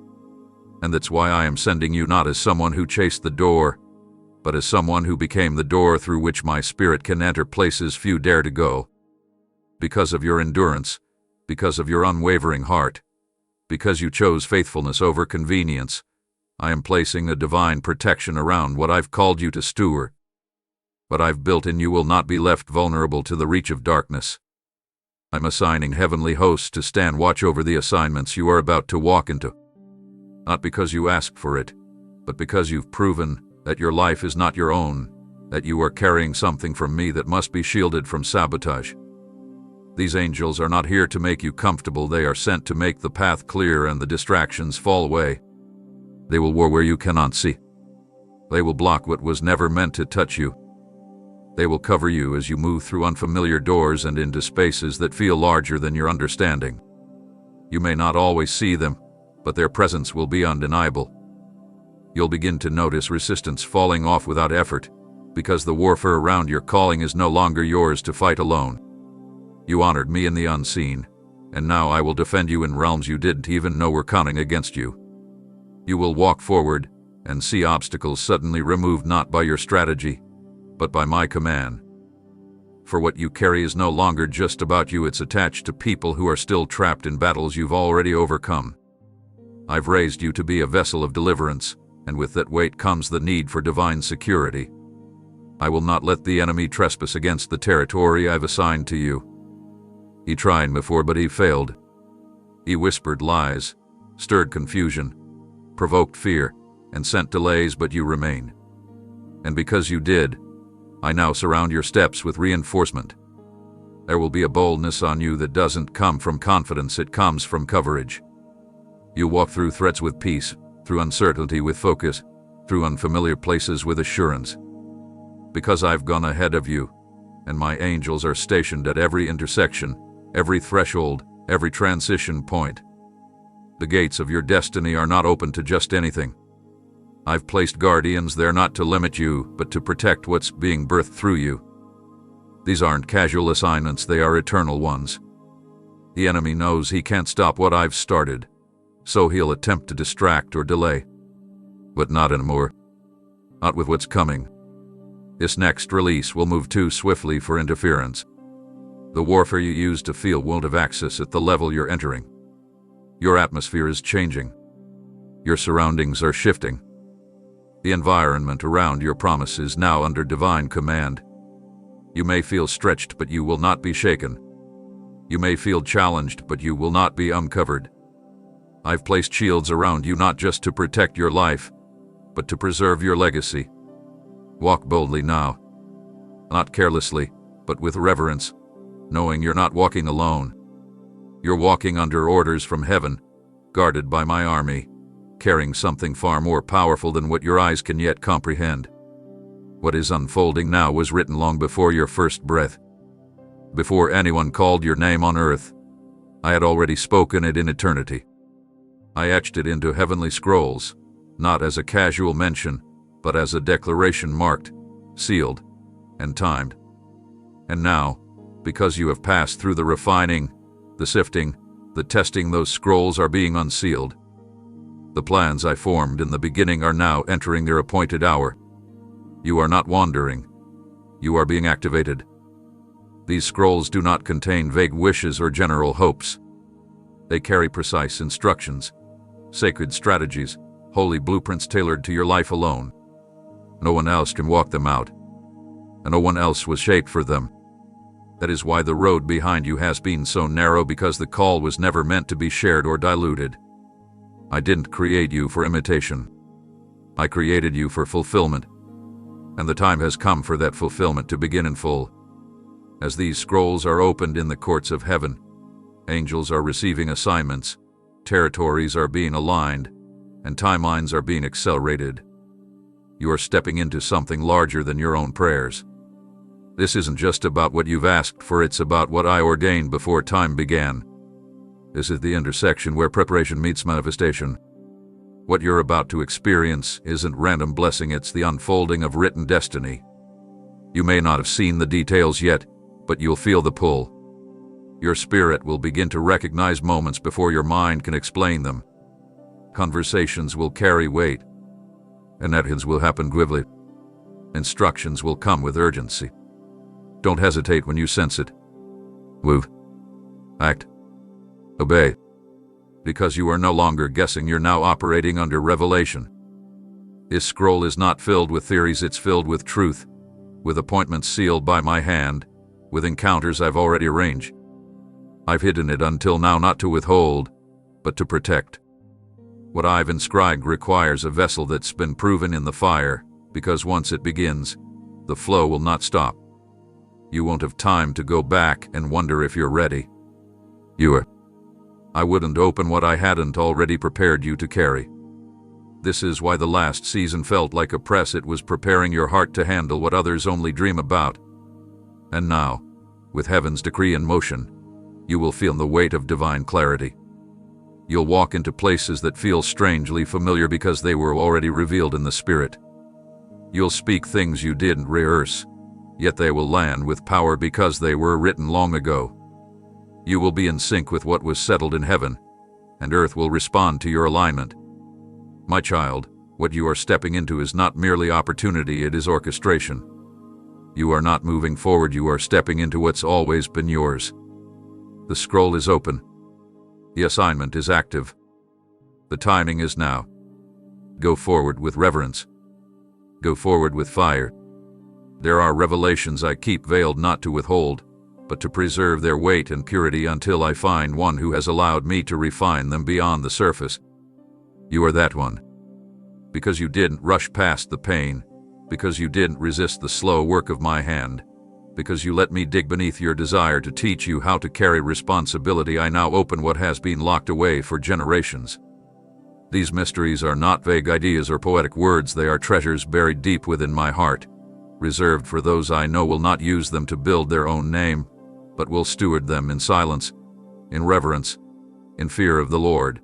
And that's why I am sending you not as someone who chased the door, but as someone who became the door through which my spirit can enter places few dare to go. Because of your endurance, because of your unwavering heart, because you chose faithfulness over convenience, I am placing a divine protection around what I've called you to steward. What I've built in you will not be left vulnerable to the reach of darkness. I'm assigning heavenly hosts to stand watch over the assignments you are about to walk into. Not because you asked for it, but because you've proven that your life is not your own, that you are carrying something from me that must be shielded from sabotage. These angels are not here to make you comfortable, they are sent to make the path clear and the distractions fall away. They will war where you cannot see. They will block what was never meant to touch you. They will cover you as you move through unfamiliar doors and into spaces that feel larger than your understanding. You may not always see them, but their presence will be undeniable. You'll begin to notice resistance falling off without effort, because the warfare around your calling is no longer yours to fight alone. You honored me in the unseen, and now I will defend you in realms you didn't even know were counting against you. You will walk forward and see obstacles suddenly removed, not by your strategy, but by my command. For what you carry is no longer just about you, it's attached to people who are still trapped in battles you've already overcome. I've raised you to be a vessel of deliverance, and with that weight comes the need for divine security. I will not let the enemy trespass against the territory I've assigned to you. He tried before, but he failed. He whispered lies, stirred confusion, provoked fear, and sent delays, but you remain. And because you did, I now surround your steps with reinforcement. There will be a boldness on you that doesn't come from confidence, it comes from coverage. You walk through threats with peace, through uncertainty with focus, through unfamiliar places with assurance. Because I've gone ahead of you, and my angels are stationed at every intersection, every threshold, every transition point. The gates of your destiny are not open to just anything. I've placed guardians there not to limit you, but to protect what's being birthed through you. These aren't casual assignments, they are eternal ones. The enemy knows he can't stop what I've started, so he'll attempt to distract or delay. But not anymore. Not with what's coming. This next release will move too swiftly for interference. The warfare you used to feel won't have access at the level you're entering. Your atmosphere is changing. Your surroundings are shifting. The environment around your promise is now under divine command. You may feel stretched, but you will not be shaken. You may feel challenged, but you will not be uncovered. I've placed shields around you not just to protect your life, but to preserve your legacy. Walk boldly now. Not carelessly, but with reverence, knowing you're not walking alone. You're walking under orders from heaven, guarded by my army, carrying something far more powerful than what your eyes can yet comprehend. What is unfolding now was written long before your first breath. Before anyone called your name on earth, I had already spoken it in eternity. I etched it into heavenly scrolls, not as a casual mention, but as a declaration marked, sealed, and timed. And now, because you have passed through the refining, the sifting, the testing, those scrolls are being unsealed. The plans I formed in the beginning are now entering their appointed hour. You are not wandering. You are being activated. These scrolls do not contain vague wishes or general hopes. They carry precise instructions, sacred strategies, holy blueprints tailored to your life alone. No one else can walk them out, and no one else was shaped for them. That is why the road behind you has been so narrow, because the call was never meant to be shared or diluted. I didn't create you for imitation. I created you for fulfillment. And the time has come for that fulfillment to begin in full. As these scrolls are opened in the courts of heaven, angels are receiving assignments, territories are being aligned, and timelines are being accelerated. You are stepping into something larger than your own prayers. This isn't just about what you've asked for, it's about what I ordained before time began. This is the intersection where preparation meets manifestation. What you're about to experience isn't random blessing, it's the unfolding of written destiny. You may not have seen the details yet, but you'll feel the pull. Your spirit will begin to recognize moments before your mind can explain them. Conversations will carry weight. Actions will happen quickly. Instructions will come with urgency. Don't hesitate when you sense it. Move. Act. Obey. Because you are no longer guessing, you're now operating under revelation. This scroll is not filled with theories, it's filled with truth, with appointments sealed by my hand, with encounters I've already arranged. I've hidden it until now, not to withhold, but to protect. What I've inscribed requires a vessel that's been proven in the fire, because once it begins, the flow will not stop. You won't have time to go back and wonder if you're ready. You are. I wouldn't open what I hadn't already prepared you to carry. This is why the last season felt like a press. It was preparing your heart to handle what others only dream about. And now, with heaven's decree in motion, you will feel the weight of divine clarity. You'll walk into places that feel strangely familiar because they were already revealed in the Spirit. You'll speak things you didn't rehearse, yet they will land with power because they were written long ago. You will be in sync with what was settled in heaven, and earth will respond to your alignment. My child, what you are stepping into is not merely opportunity, it is orchestration. You are not moving forward, you are stepping into what's always been yours. The scroll is open. The assignment is active. The timing is now. Go forward with reverence. Go forward with fire. There are revelations I keep veiled, not to withhold, but to preserve their weight and purity until I find one who has allowed me to refine them beyond the surface. You are that one. Because you didn't rush past the pain, because you didn't resist the slow work of my hand, because you let me dig beneath your desire to teach you how to carry responsibility, I now open what has been locked away for generations. These mysteries are not vague ideas or poetic words, they are treasures buried deep within my heart, reserved for those I know will not use them to build their own name, but will steward them in silence, in reverence, in fear of the Lord.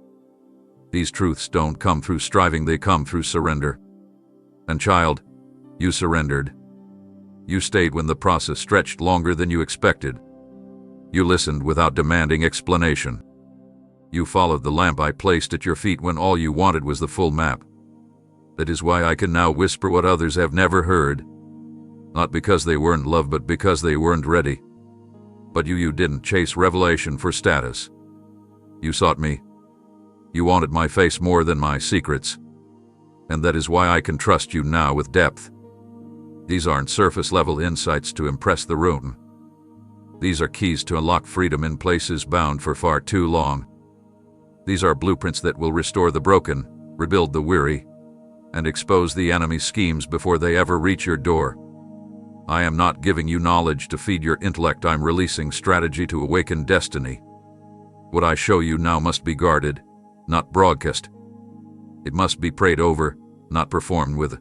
These truths don't come through striving, they come through surrender. And child, you surrendered. You stayed when the process stretched longer than you expected. You listened without demanding explanation. You followed the lamp I placed at your feet when all you wanted was the full map. That is why I can now whisper what others have never heard. Not because they weren't loved, but because they weren't ready. But you didn't chase revelation for status. You sought me. You wanted my face more than my secrets. And that is why I can trust you now with depth. These aren't surface-level insights to impress the room. These are keys to unlock freedom in places bound for far too long. These are blueprints that will restore the broken, rebuild the weary, and expose the enemy's schemes before they ever reach your door. I am not giving you knowledge to feed your intellect, I'm releasing strategy to awaken destiny. What I show you now must be guarded, not broadcast. It must be prayed over, not performed with.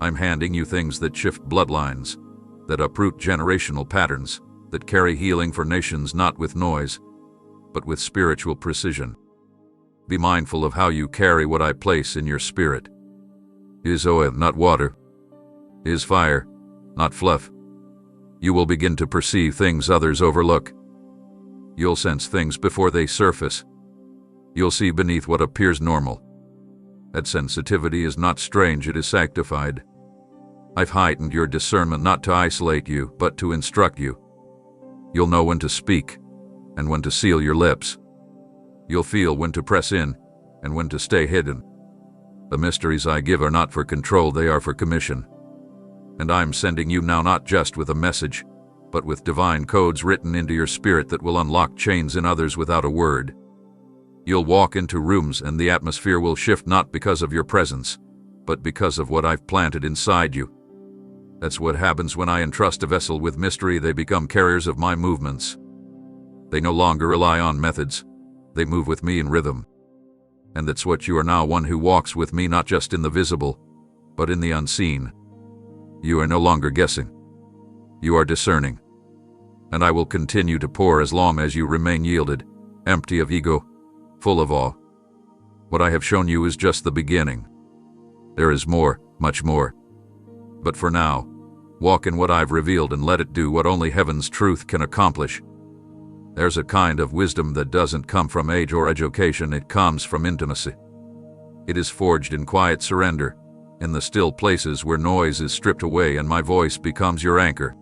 I'm handing you things that shift bloodlines, that uproot generational patterns, that carry healing for nations, not with noise, but with spiritual precision. Be mindful of how you carry what I place in your spirit. It is oil, not water. It is fire, not fluff. You will begin to perceive things others overlook. You'll sense things before they surface. You'll see beneath what appears normal. That sensitivity is not strange, it is sanctified. I've heightened your discernment not to isolate you, but to instruct you. You'll know when to speak and when to seal your lips. You'll feel when to press in and when to stay hidden. The mysteries I give are not for control, they are for commission. And I'm sending you now not just with a message, but with divine codes written into your spirit that will unlock chains in others without a word. You'll walk into rooms and the atmosphere will shift not because of your presence, but because of what I've planted inside you. That's what happens when I entrust a vessel with mystery. They become carriers of my movements. They no longer rely on methods. They move with me in rhythm. And that's what you are now, one who walks with me not just in the visible, But in the unseen, you are no longer guessing. You are discerning. And I will continue to pour as long as you remain yielded, empty of ego, full of awe. What I have shown you is just the beginning. There is more, much more. But for now, walk in what I've revealed and let it do what only heaven's truth can accomplish. There's a kind of wisdom that doesn't come from age or education, it comes from intimacy. It is forged in quiet surrender, in the still places where noise is stripped away and my voice becomes your anchor.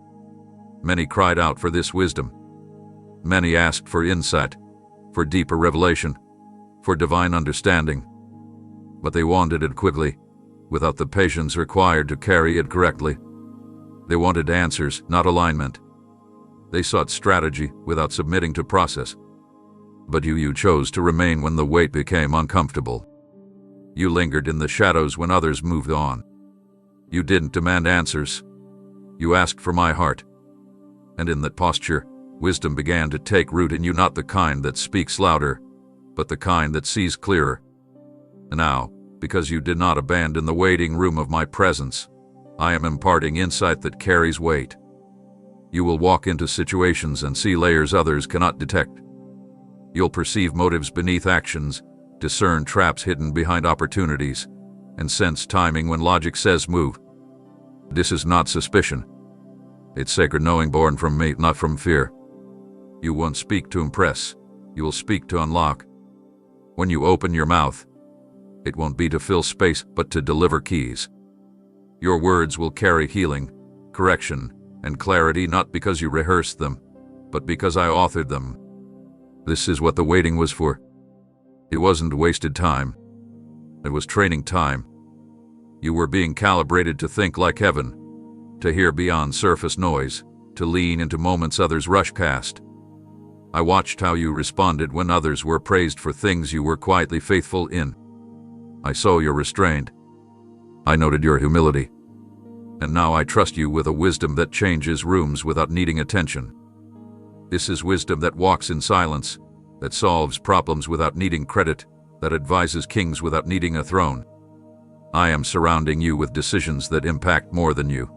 Many cried out for this wisdom. Many asked for insight, for deeper revelation, for divine understanding. But they wanted it quickly, without the patience required to carry it correctly. They wanted answers, not alignment. They sought strategy without submitting to process. But you chose to remain when the weight became uncomfortable. You lingered in the shadows when others moved on. You didn't demand answers. You asked for my heart. And in that posture, wisdom began to take root in you, not the kind that speaks louder, but the kind that sees clearer. And now, because you did not abandon the waiting room of my presence, I am imparting insight that carries weight. You will walk into situations and see layers others cannot detect. You'll perceive motives beneath actions, discern traps hidden behind opportunities, and sense timing when logic says move. This is not suspicion. It's sacred knowing born from me, not from fear. You won't speak to impress. You will speak to unlock. When you open your mouth, it won't be to fill space, but to deliver keys. Your words will carry healing, correction, and clarity, not because you rehearsed them, but because I authored them. This is what the waiting was for. It wasn't wasted time. It was training time. You were being calibrated to think like heaven, to hear beyond surface noise, to lean into moments others rush past. I watched how you responded when others were praised for things you were quietly faithful in. I saw your restraint. I noted your humility. And now I trust you with a wisdom that changes rooms without needing attention. This is wisdom that walks in silence, that solves problems without needing credit, that advises kings without needing a throne. I am surrounding you with decisions that impact more than you.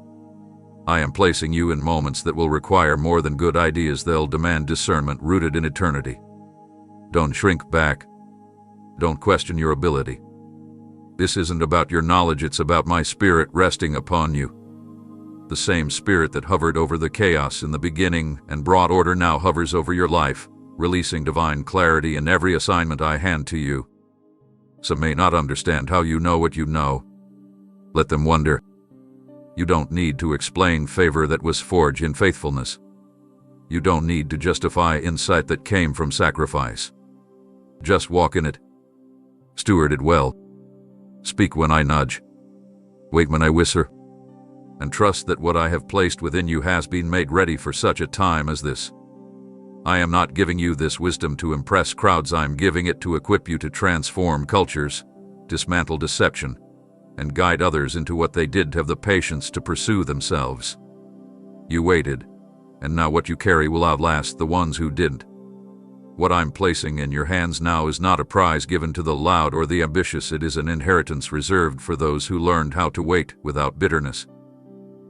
I am placing you in moments that will require more than good ideas. They'll demand discernment rooted in eternity. Don't shrink back. Don't question your ability. This isn't about your knowledge, it's about my spirit resting upon you. The same spirit that hovered over the chaos in the beginning and brought order now hovers over your life, releasing divine clarity in every assignment I hand to you. Some may not understand how you know what you know. Let them wonder. You don't need to explain favor that was forged in faithfulness. You don't need to justify insight that came from sacrifice. Just walk in it. Steward it well. Speak when I nudge. Wait when I whisper. And trust that what I have placed within you has been made ready for such a time as this. I am not giving you this wisdom to impress crowds. I'm giving it to equip you to transform cultures, dismantle deception, and guide others into what they didn't have the patience to pursue themselves. You waited, and now what you carry will outlast the ones who didn't. What I'm placing in your hands now is not a prize given to the loud or the ambitious. It is an inheritance reserved for those who learned how to wait without bitterness.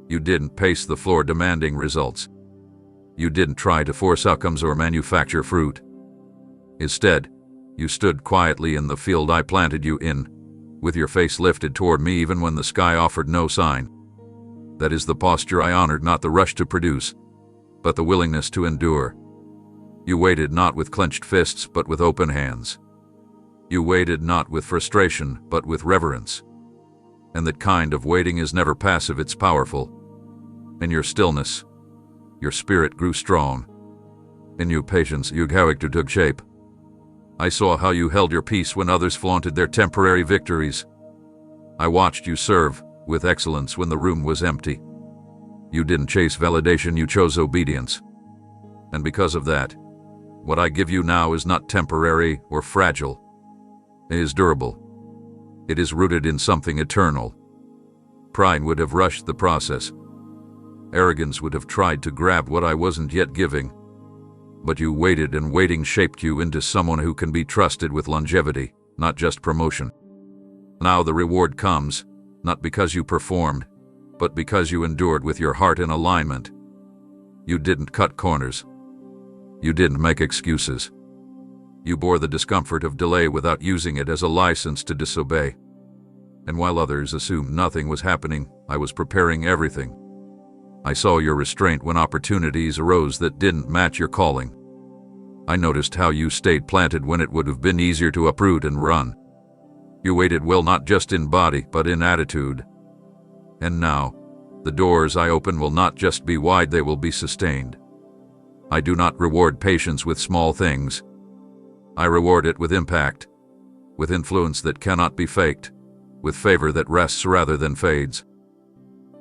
You didn't pace the floor demanding results. You didn't try to force outcomes or manufacture fruit. Instead, you stood quietly in the field I planted you in, with your face lifted toward me even when the sky offered no sign. That is the posture I honored, not the rush to produce, but the willingness to endure. You waited not with clenched fists, but with open hands. You waited not with frustration, but with reverence. And that kind of waiting is never passive, it's powerful. In your stillness, your spirit grew strong. In your patience, your character took shape. I saw how you held your peace when others flaunted their temporary victories. I watched you serve with excellence when the room was empty. You didn't chase validation, you chose obedience. And because of that, what I give you now is not temporary or fragile. It is durable. It is rooted in something eternal. Pride would have rushed the process. Arrogance would have tried to grab what I wasn't yet giving. But you waited, and waiting shaped you into someone who can be trusted with longevity, not just promotion. Now the reward comes, not because you performed, but because you endured with your heart in alignment. You didn't cut corners. You didn't make excuses. You bore the discomfort of delay without using it as a license to disobey. And while others assumed nothing was happening, I was preparing everything. I saw your restraint when opportunities arose that didn't match your calling. I noticed how you stayed planted when it would have been easier to uproot and run. You waited well not just in body, but in attitude. And now, the doors I open will not just be wide, they will be sustained. I do not reward patience with small things. I reward it with impact, with influence that cannot be faked, with favor that rests rather than fades.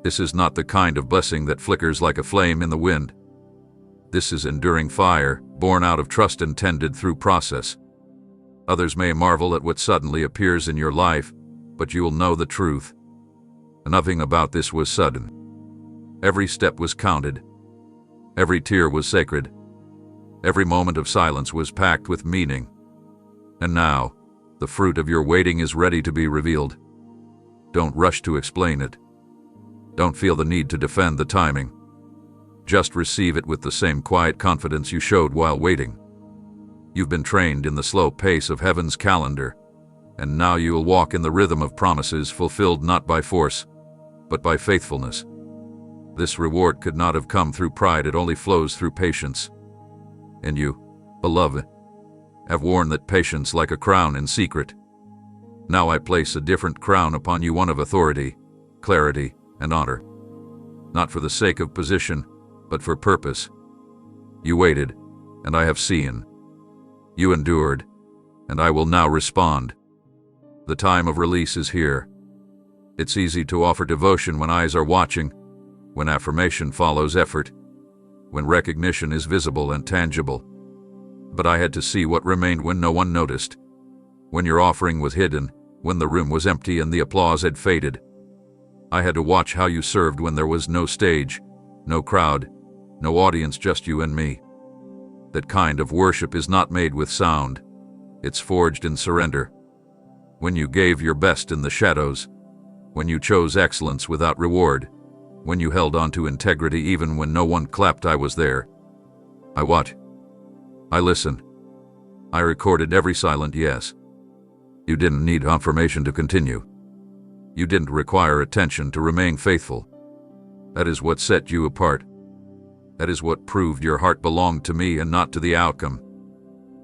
This is not the kind of blessing that flickers like a flame in the wind. This is enduring fire, born out of trust and tended through process. Others may marvel at what suddenly appears in your life, but you will know the truth. Nothing about this was sudden. Every step was counted. Every tear was sacred. Every moment of silence was packed with meaning. And now, the fruit of your waiting is ready to be revealed. Don't rush to explain it. Don't feel the need to defend the timing. Just receive it with the same quiet confidence you showed while waiting. You've been trained in the slow pace of heaven's calendar, and now you will walk in the rhythm of promises fulfilled not by force, but by faithfulness. This reward could not have come through pride, it only flows through patience. And you, beloved, have worn that patience like a crown in secret. Now I place a different crown upon you, one of authority, clarity, and honor. Not for the sake of position, but for purpose. You waited, and I have seen. You endured, and I will now respond. The time of release is here. It's easy to offer devotion when eyes are watching, when affirmation follows effort, when recognition is visible and tangible. But I had to see what remained when no one noticed, when your offering was hidden, when the room was empty and the applause had faded. I had to watch how you served when there was no stage, no crowd, no audience, just you and me. That kind of worship is not made with sound. It's forged in surrender. When you gave your best in the shadows, when you chose excellence without reward, when you held on to integrity even when no one clapped, I was there. I watched. I listened. I recorded every silent yes. You didn't need confirmation to continue. You didn't require attention to remain faithful. That is what set you apart. That is what proved your heart belonged to me and not to the outcome.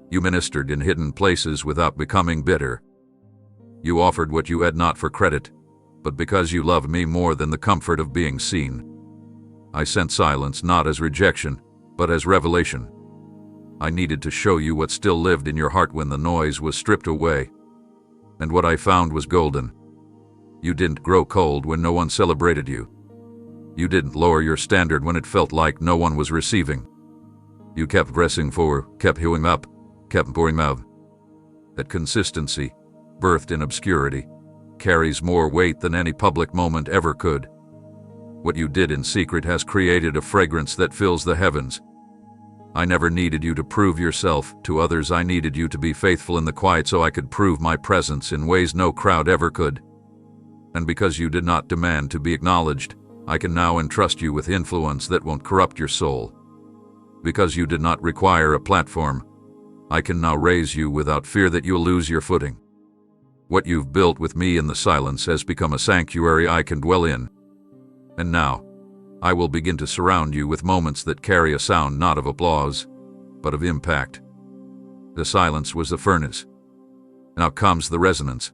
You ministered in hidden places without becoming bitter. You offered what you had not for credit, but because you loved me more than the comfort of being seen. I sent silence not as rejection, but as revelation. I needed to show you what still lived in your heart when the noise was stripped away. And what I found was golden. You didn't grow cold when no one celebrated you. You didn't lower your standard when it felt like no one was receiving. You kept pressing forward, kept hewing up, kept pouring out. That consistency, birthed in obscurity, carries more weight than any public moment ever could. What you did in secret has created a fragrance that fills the heavens. I never needed you to prove yourself to others. I needed you to be faithful in the quiet so I could prove my presence in ways no crowd ever could. And because you did not demand to be acknowledged, I can now entrust you with influence that won't corrupt your soul. Because you did not require a platform, I can now raise you without fear that you'll lose your footing. What you've built with me in the silence has become a sanctuary I can dwell in. And now, I will begin to surround you with moments that carry a sound not of applause, but of impact. The silence was the furnace. Now comes the resonance.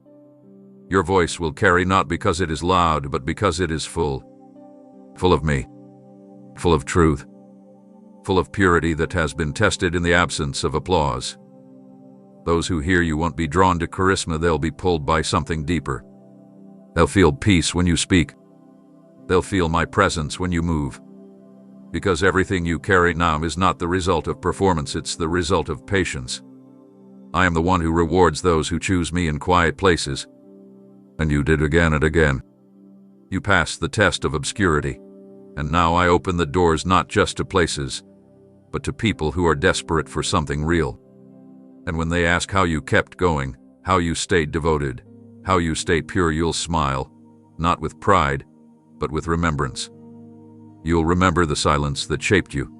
Your voice will carry not because it is loud, but because it is full. Full of me. Full of truth. Full of purity that has been tested in the absence of applause. Those who hear you won't be drawn to charisma, they'll be pulled by something deeper. They'll feel peace when you speak. They'll feel my presence when you move. Because everything you carry now is not the result of performance, it's the result of patience. I am the one who rewards those who choose me in quiet places. And you did again and again. You passed the test of obscurity, and now I open the doors not just to places, but to people who are desperate for something real. And when they ask how you kept going, how you stayed devoted, how you stayed pure, you'll smile, not with pride, but with remembrance. You'll remember the silence that shaped you.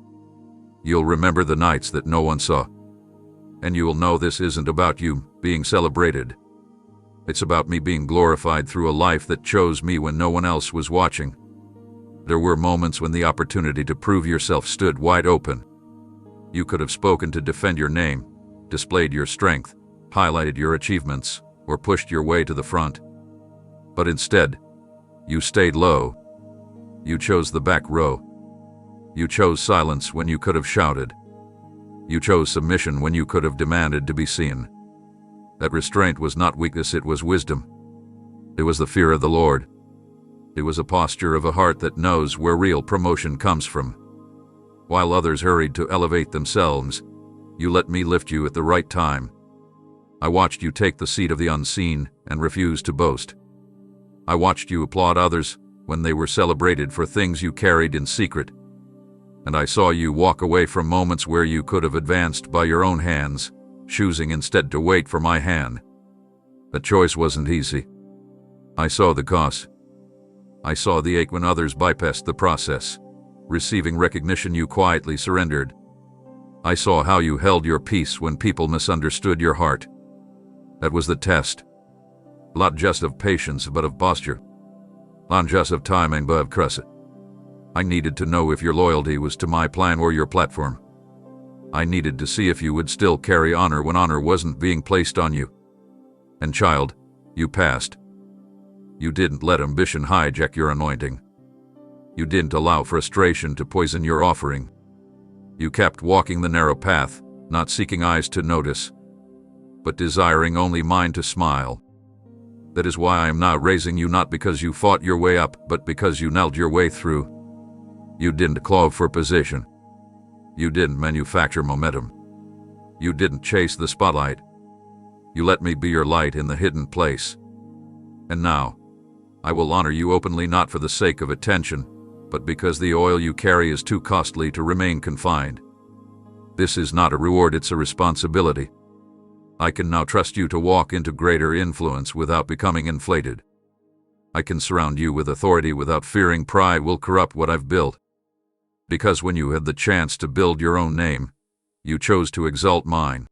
You'll remember the nights that no one saw. And you will know this isn't about you being celebrated. It's about me being glorified through a life that chose me when no one else was watching. There were moments when the opportunity to prove yourself stood wide open. You could have spoken to defend your name, displayed your strength, highlighted your achievements, or pushed your way to the front. But instead, you stayed low. You chose the back row. You chose silence when you could have shouted. You chose submission when you could have demanded to be seen. That restraint was not weakness, it was wisdom. It was the fear of the Lord. It was a posture of a heart that knows where real promotion comes from. While others hurried to elevate themselves, you let me lift you at the right time. I watched you take the seat of the unseen and refuse to boast. I watched you applaud others when they were celebrated for things you carried in secret. And I saw you walk away from moments where you could have advanced by your own hands, choosing instead to wait for my hand. The choice wasn't easy. I saw the cost. I saw the ache when others bypassed the process, receiving recognition you quietly surrendered. I saw how you held your peace when people misunderstood your heart. That was the test. Not just of patience, but of posture. Not just of timing, but of trust. I needed to know if your loyalty was to my plan or your platform. I needed to see if you would still carry honor when honor wasn't being placed on you. And child, you passed. You didn't let ambition hijack your anointing. You didn't allow frustration to poison your offering. You kept walking the narrow path, not seeking eyes to notice, but desiring only mine to smile. That is why I am now raising you, not because you fought your way up, but because you knelt your way through. You didn't claw for position. You didn't manufacture momentum. You didn't chase the spotlight. You let me be your light in the hidden place. And now, I will honor you openly, not for the sake of attention, but because the oil you carry is too costly to remain confined. This is not a reward, it's a responsibility. I can now trust you to walk into greater influence without becoming inflated. I can surround you with authority without fearing pride will corrupt what I've built. Because when you had the chance to build your own name, you chose to exalt mine.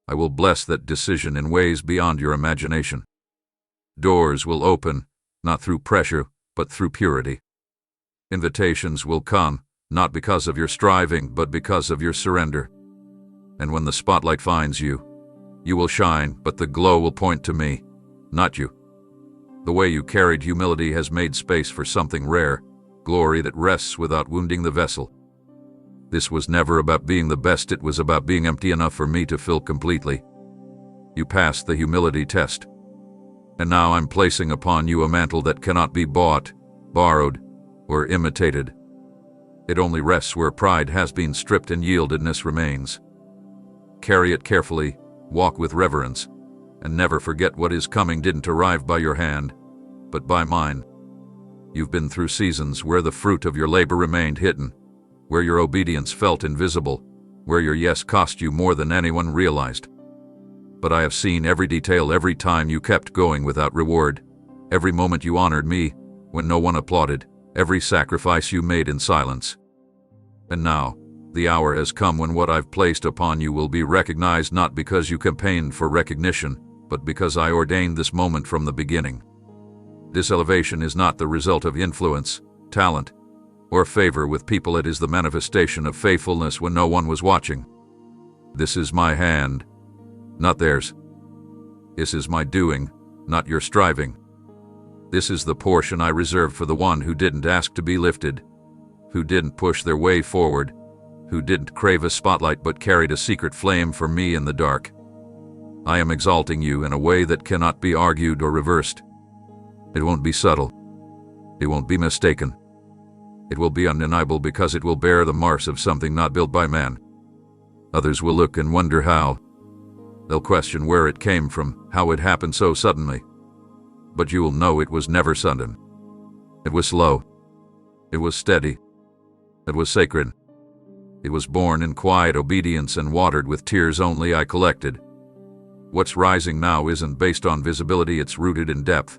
I will bless that decision in ways beyond your imagination. Doors will open, not through pressure, but through purity. Invitations will come, not because of your striving, but because of your surrender. And when the spotlight finds you, you will shine, but the glow will point to me, not you. The way you carried humility has made space for something rare, glory that rests without wounding the vessel. This was never about being the best, it was about being empty enough for me to fill completely. You passed the humility test. And now I'm placing upon you a mantle that cannot be bought, borrowed, or imitated. It only rests where pride has been stripped and yieldedness remains. Carry it carefully, walk with reverence, and never forget what is coming didn't arrive by your hand, but by mine. You've been through seasons where the fruit of your labor remained hidden, where your obedience felt invisible, where your yes cost you more than anyone realized. But I have seen every detail, every time you kept going without reward, every moment you honored me when no one applauded, every sacrifice you made in silence. And now, the hour has come when what I've placed upon you will be recognized, not because you campaigned for recognition, but because I ordained this moment from the beginning. This elevation is not the result of influence, talent, or favor with people. It is the manifestation of faithfulness when no one was watching. This is my hand, not theirs. This is my doing, not your striving. This is the portion I reserved for the one who didn't ask to be lifted, who didn't push their way forward, who didn't crave a spotlight but carried a secret flame for me in the dark. I am exalting you in a way that cannot be argued or reversed. It won't be subtle. It won't be mistaken. It will be undeniable because it will bear the marks of something not built by man. Others will look and wonder how. They'll question where it came from, how it happened so suddenly. But you will know it was never sudden. It was slow. It was steady. It was sacred. It was born in quiet obedience and watered with tears only I collected. What's rising now isn't based on visibility, it's rooted in depth.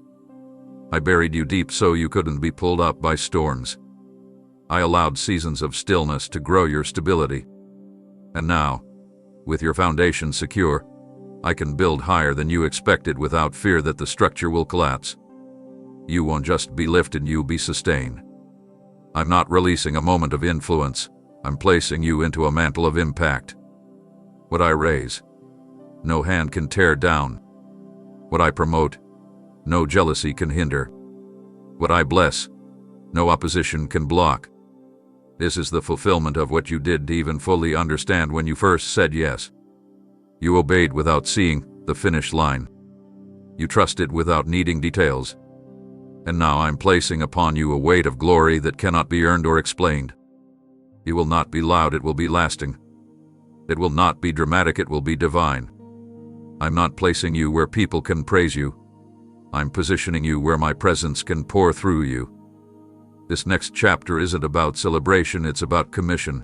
I buried you deep so you couldn't be pulled up by storms. I allowed seasons of stillness to grow your stability. And now, with your foundation secure, I can build higher than you expected without fear that the structure will collapse. You won't just be lifted, you'll be sustained. I'm not releasing a moment of influence. I'm placing you into a mantle of impact. What I raise, no hand can tear down. What I promote, no jealousy can hinder. What I bless, no opposition can block. This is the fulfillment of what you didn't even fully understand when you first said yes. You obeyed without seeing the finish line. You trusted without needing details. And now I'm placing upon you a weight of glory that cannot be earned or explained. It will not be loud, it will be lasting. It will not be dramatic, it will be divine. I'm not placing you where people can praise you. I'm positioning you where my presence can pour through you. This next chapter isn't about celebration, it's about commission.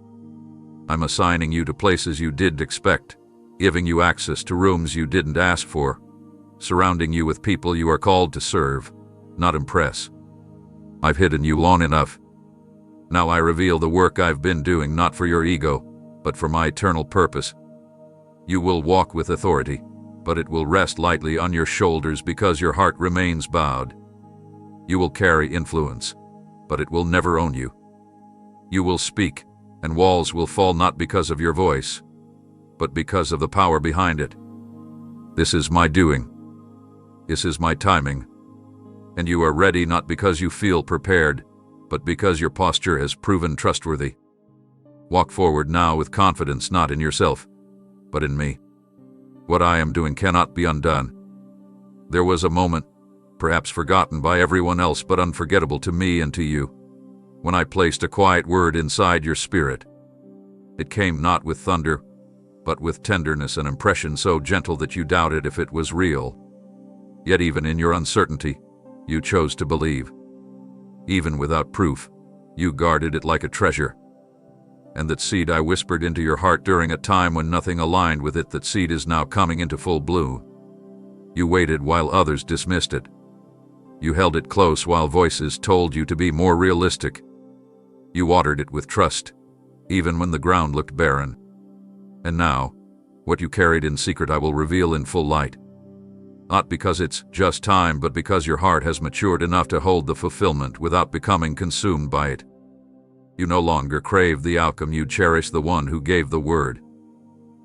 I'm assigning you to places you didn't expect, giving you access to rooms you didn't ask for, surrounding you with people you are called to serve, not impress. I've hidden you long enough. Now I reveal the work I've been doing, not for your ego, but for my eternal purpose. You will walk with authority, but it will rest lightly on your shoulders because your heart remains bowed. You will carry influence, but it will never own you. You will speak, and walls will fall not because of your voice, but because of the power behind it. This is my doing. This is my timing. And you are ready not because you feel prepared, but because your posture has proven trustworthy. Walk forward now with confidence, not in yourself, but in me. What I am doing cannot be undone. There was a moment, perhaps forgotten by everyone else but unforgettable to me and to you, when I placed a quiet word inside your spirit. It came not with thunder, but with tenderness, an impression so gentle that you doubted if it was real. Yet even in your uncertainty, you chose to believe. Even without proof, you guarded it like a treasure. And that seed I whispered into your heart during a time when nothing aligned with it, that seed is now coming into full bloom. You waited while others dismissed it. You held it close while voices told you to be more realistic. You watered it with trust, even when the ground looked barren. And now, what you carried in secret I will reveal in full light. Not because it's just time, but because your heart has matured enough to hold the fulfillment without becoming consumed by it. You no longer crave the outcome, you cherish the one who gave the word.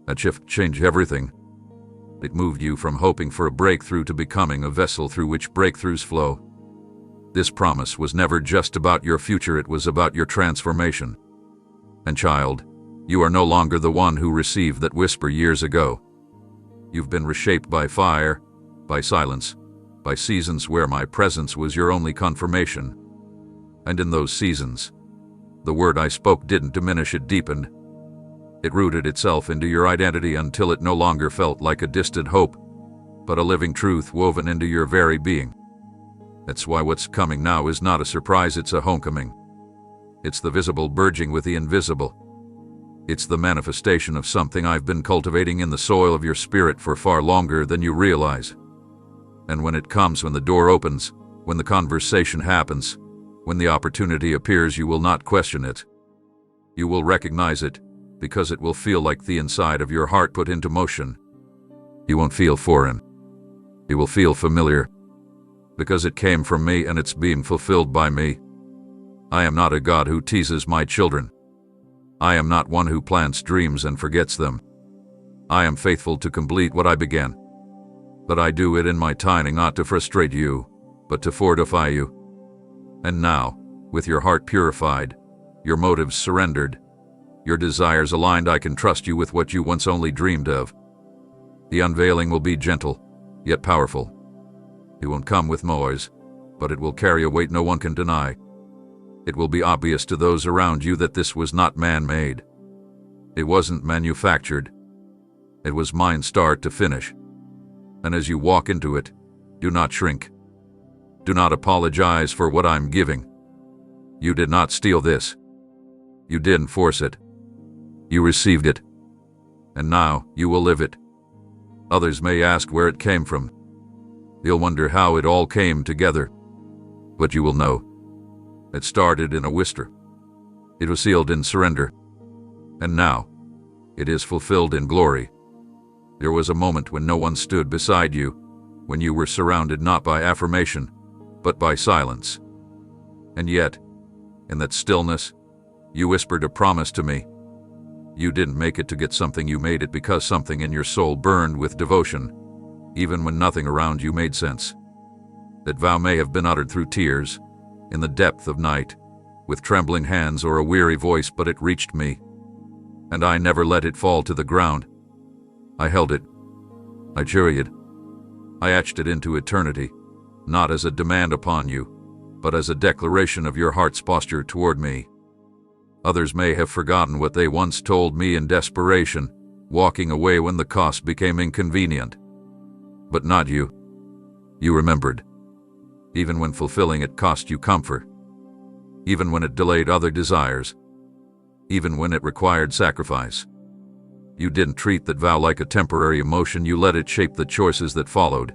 That shift changed everything. It moved you from hoping for a breakthrough to becoming a vessel through which breakthroughs flow. This promise was never just about your future, it was about your transformation. And child, you are no longer the one who received that whisper years ago. You've been reshaped by fire, by silence, by seasons where my presence was your only confirmation. And in those seasons, the word I spoke didn't diminish, it deepened. It rooted itself into your identity until it no longer felt like a distant hope, but a living truth woven into your very being. That's why what's coming now is not a surprise, it's a homecoming. It's the visible merging with the invisible. It's the manifestation of something I've been cultivating in the soil of your spirit for far longer than you realize. And when it comes, when the door opens, when the conversation happens, when the opportunity appears, you will not question it. You will recognize it, because it will feel like the inside of your heart put into motion. You won't feel foreign. You will feel familiar, because it came from me and it's being fulfilled by me. I am not a God who teases my children. I am not one who plants dreams and forgets them. I am faithful to complete what I began. But I do it in my timing, not to frustrate you, but to fortify you. And now, with your heart purified, your motives surrendered, your desires aligned, I can trust you with what you once only dreamed of. The unveiling will be gentle, yet powerful. It won't come with noise, but it will carry a weight no one can deny. It will be obvious to those around you that this was not man-made. It wasn't manufactured. It was mine start to finish. And as you walk into it, do not shrink. Do not apologize for what I'm giving. You did not steal this. You didn't force it. You received it. And now you will live it. Others may ask where it came from. They'll wonder how it all came together. but you will know. It started in a whisper. It was sealed in surrender. And now, it is fulfilled in glory. There was a moment when no one stood beside you, when you were surrounded not by affirmation, but by silence. And yet, in that stillness, you whispered a promise to me. You didn't make it to get something, you made it because something in your soul burned with devotion, even when nothing around you made sense. That vow may have been uttered through tears, in the depth of night, with trembling hands or a weary voice, but it reached me. And I never let it fall to the ground. I held it. I cherished it. I etched it into eternity, not as a demand upon you, but as a declaration of your heart's posture toward me. Others may have forgotten what they once told me in desperation, walking away when the cost became inconvenient. But not you. You remembered. Even when fulfilling it cost you comfort. Even when it delayed other desires. Even when it required sacrifice. You didn't treat that vow like a temporary emotion, you let it shape the choices that followed.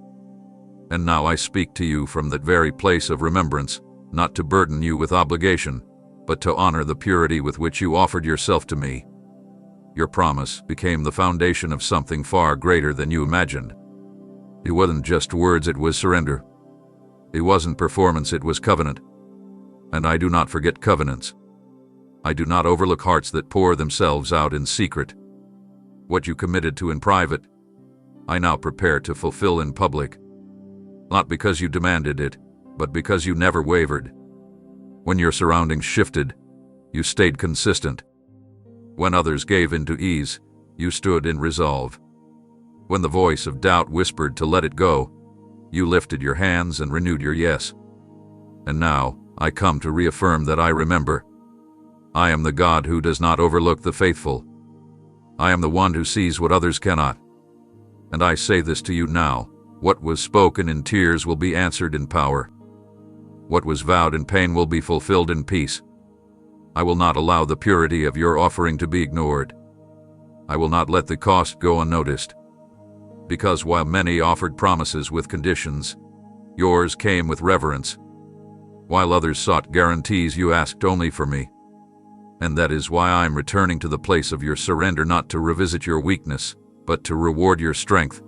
And now I speak to you from that very place of remembrance, not to burden you with obligation, but to honor the purity with which you offered yourself to me. Your promise became the foundation of something far greater than you imagined. It wasn't just words, it was surrender. It wasn't performance, it was covenant. And I do not forget covenants. I do not overlook hearts that pour themselves out in secret. What you committed to in private, I now prepare to fulfill in public. Not because you demanded it, but because you never wavered. When your surroundings shifted, you stayed consistent. When others gave in to ease, you stood in resolve. When the voice of doubt whispered to let it go, you lifted your hands and renewed your yes. And now, I come to reaffirm that I remember. I am the God who does not overlook the faithful. I am the one who sees what others cannot. And I say this to you now, what was spoken in tears will be answered in power. What was vowed in pain will be fulfilled in peace. I will not allow the purity of your offering to be ignored. I will not let the cost go unnoticed. Because while many offered promises with conditions, yours came with reverence. While others sought guarantees, you asked only for me. And that is why I am returning to the place of your surrender, not to revisit your weakness, but to reward your strength.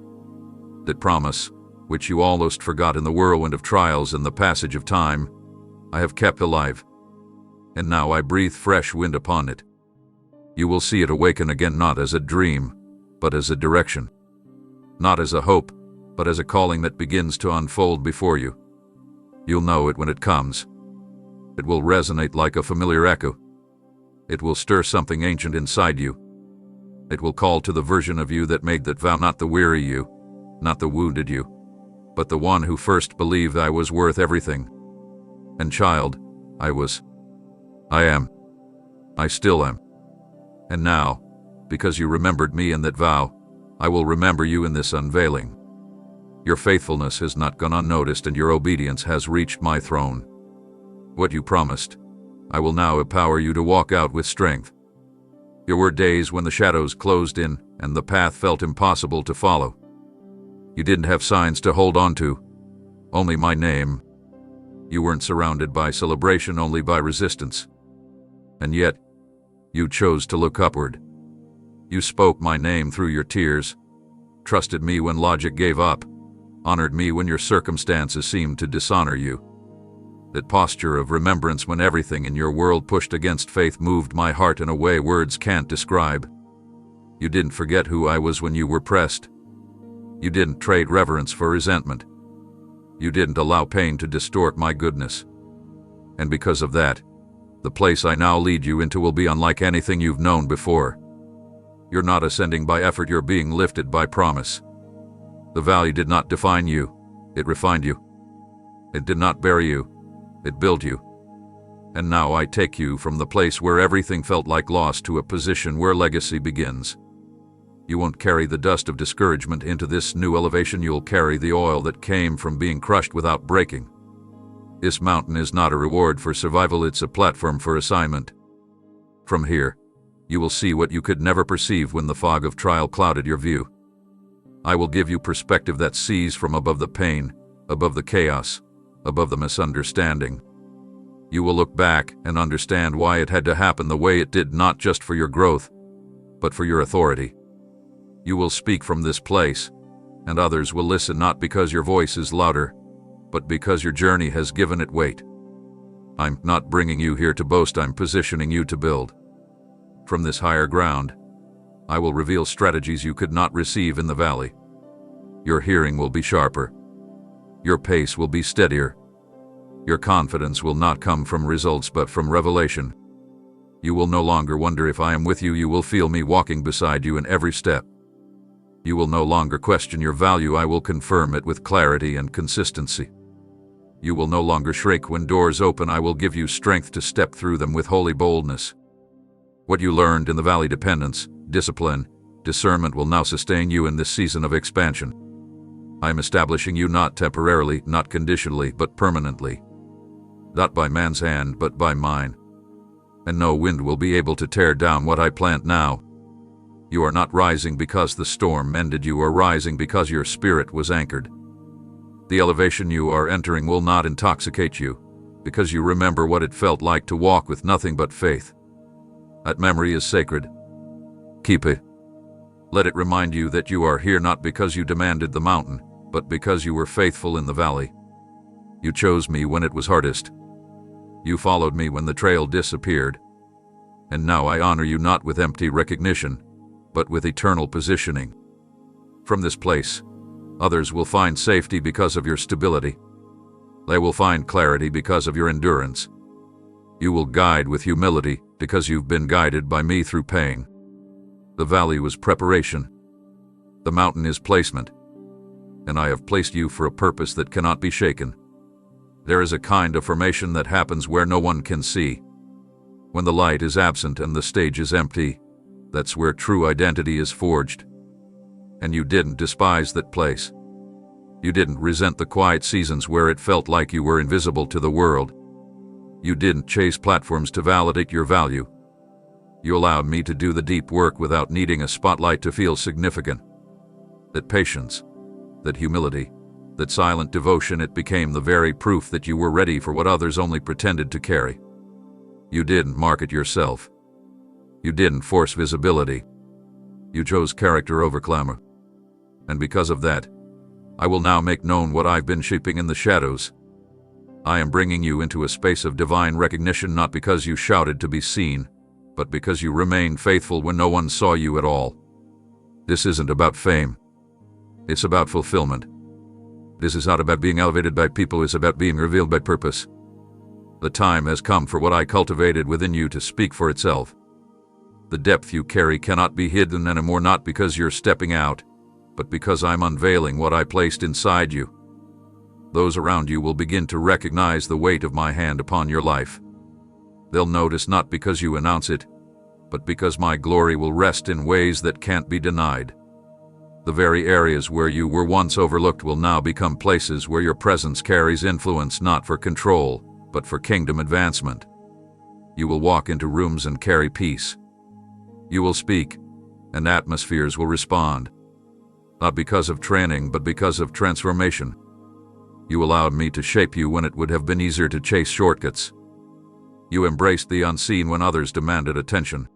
That promise, which you almost forgot in the whirlwind of trials and the passage of time, I have kept alive. And now I breathe fresh wind upon it. You will see it awaken again, not as a dream, but as a direction. Not as a hope, but as a calling that begins to unfold before you. You'll know it when it comes. It will resonate like a familiar echo. It will stir something ancient inside you. It will call to the version of you that made that vow, not the weary you, not the wounded you, but the one who first believed I was worth everything. And child, I was. I am. I still am. And now, because you remembered me in that vow, I will remember you in this unveiling. Your faithfulness has not gone unnoticed, and your obedience has reached my throne. What you promised, I will now empower you to walk out with strength. There were days when the shadows closed in and the path felt impossible to follow. You didn't have signs to hold on to, only my name. You weren't surrounded by celebration, only by resistance. And yet, you chose to look upward. You spoke my name through your tears, trusted me when logic gave up, honored me when your circumstances seemed to dishonor you. That posture of remembrance when everything in your world pushed against faith moved my heart in a way words can't describe. You didn't forget who I was when you were pressed. You didn't trade reverence for resentment. You didn't allow pain to distort my goodness. And because of that, the place I now lead you into will be unlike anything you've known before. You're not ascending by effort, you're being lifted by promise. The valley did not define you, it refined you. It did not bury you, it built you. And now I take you from the place where everything felt like loss to a position where legacy begins. You won't carry the dust of discouragement into this new elevation, you'll carry the oil that came from being crushed without breaking. This mountain is not a reward for survival, it's a platform for assignment. From here, you will see what you could never perceive when the fog of trial clouded your view. I will give you perspective that sees from above the pain, above the chaos, above the misunderstanding. You will look back and understand why it had to happen the way it did, not just for your growth, but for your authority. You will speak from this place, and others will listen not because your voice is louder, but because your journey has given it weight. I'm not bringing you here to boast, I'm positioning you to build. From this higher ground, I will reveal strategies you could not receive in the valley. Your hearing will be sharper. Your pace will be steadier. Your confidence will not come from results but from revelation. You will no longer wonder if I am with you, you will feel me walking beside you in every step. You will no longer question your value, I will confirm it with clarity and consistency. You will no longer shriek when doors open, I will give you strength to step through them with holy boldness. What you learned in the valley, dependence, discipline, discernment, will now sustain you in this season of expansion. I am establishing you not temporarily, not conditionally, but permanently. Not by man's hand, but by mine. And no wind will be able to tear down what I plant now. You are not rising because the storm ended, you are rising because your spirit was anchored. The elevation you are entering will not intoxicate you, because you remember what it felt like to walk with nothing but faith. That memory is sacred. Keep it. Let it remind you that you are here not because you demanded the mountain, but because you were faithful in the valley. You chose me when it was hardest. You followed me when the trail disappeared. And now I honor you not with empty recognition, but with eternal positioning. From this place, others will find safety because of your stability. They will find clarity because of your endurance. You will guide with humility because you've been guided by me through pain. The valley was preparation. The mountain is placement. And I have placed you for a purpose that cannot be shaken. There is a kind of formation that happens where no one can see. When the light is absent and the stage is empty, that's where true identity is forged. And you didn't despise that place. You didn't resent the quiet seasons where it felt like you were invisible to the world. You didn't chase platforms to validate your value. You allowed me to do the deep work without needing a spotlight to feel significant. That patience, that humility, that silent devotion, it became the very proof that you were ready for what others only pretended to carry. You didn't market yourself. You didn't force visibility. You chose character over clamor. And because of that, I will now make known what I've been shaping in the shadows. I am bringing you into a space of divine recognition, not because you shouted to be seen, but because you remained faithful when no one saw you at all. This isn't about fame. It's about fulfillment. This is not about being elevated by people, it's about being revealed by purpose. The time has come for what I cultivated within you to speak for itself. The depth you carry cannot be hidden anymore, not because you're stepping out, but because I'm unveiling what I placed inside you. Those around you will begin to recognize the weight of my hand upon your life. They'll notice not because you announce it, but because my glory will rest in ways that can't be denied. The very areas where you were once overlooked will now become places where your presence carries influence, not for control, but for kingdom advancement. You will walk into rooms and carry peace. You will speak, and atmospheres will respond. Not because of training, but because of transformation. You allowed me to shape you when it would have been easier to chase shortcuts. You embraced the unseen when others demanded attention.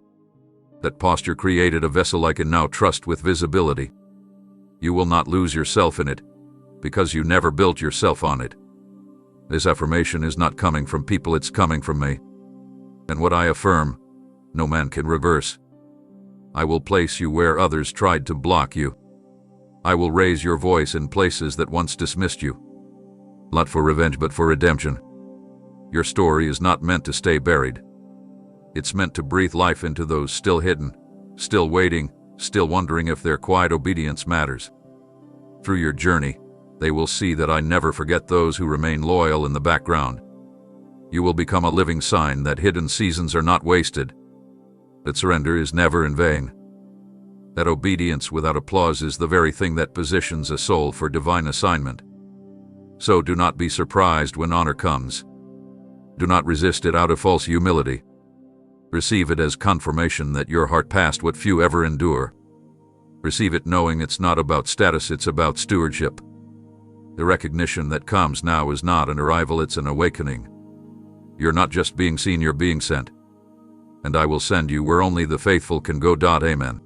That posture created a vessel I can now trust with visibility. You will not lose yourself in it, because you never built yourself on it. This affirmation is not coming from people, it's coming from me. And what I affirm, no man can reverse. I will place you where others tried to block you. I will raise your voice in places that once dismissed you. Not for revenge, but for redemption. Your story is not meant to stay buried. It's meant to breathe life into those still hidden, still waiting, still wondering if their quiet obedience matters. Through your journey, they will see that I never forget those who remain loyal in the background. You will become a living sign that hidden seasons are not wasted, that surrender is never in vain, that obedience without applause is the very thing that positions a soul for divine assignment. So do not be surprised when honor comes. Do not resist it out of false humility. Receive it as confirmation that your heart passed what few ever endure. Receive it knowing it's not about status, it's about stewardship. The recognition that comes now is not an arrival, it's an awakening. You're not just being seen, you're being sent. And I will send you where only the faithful can go. Amen.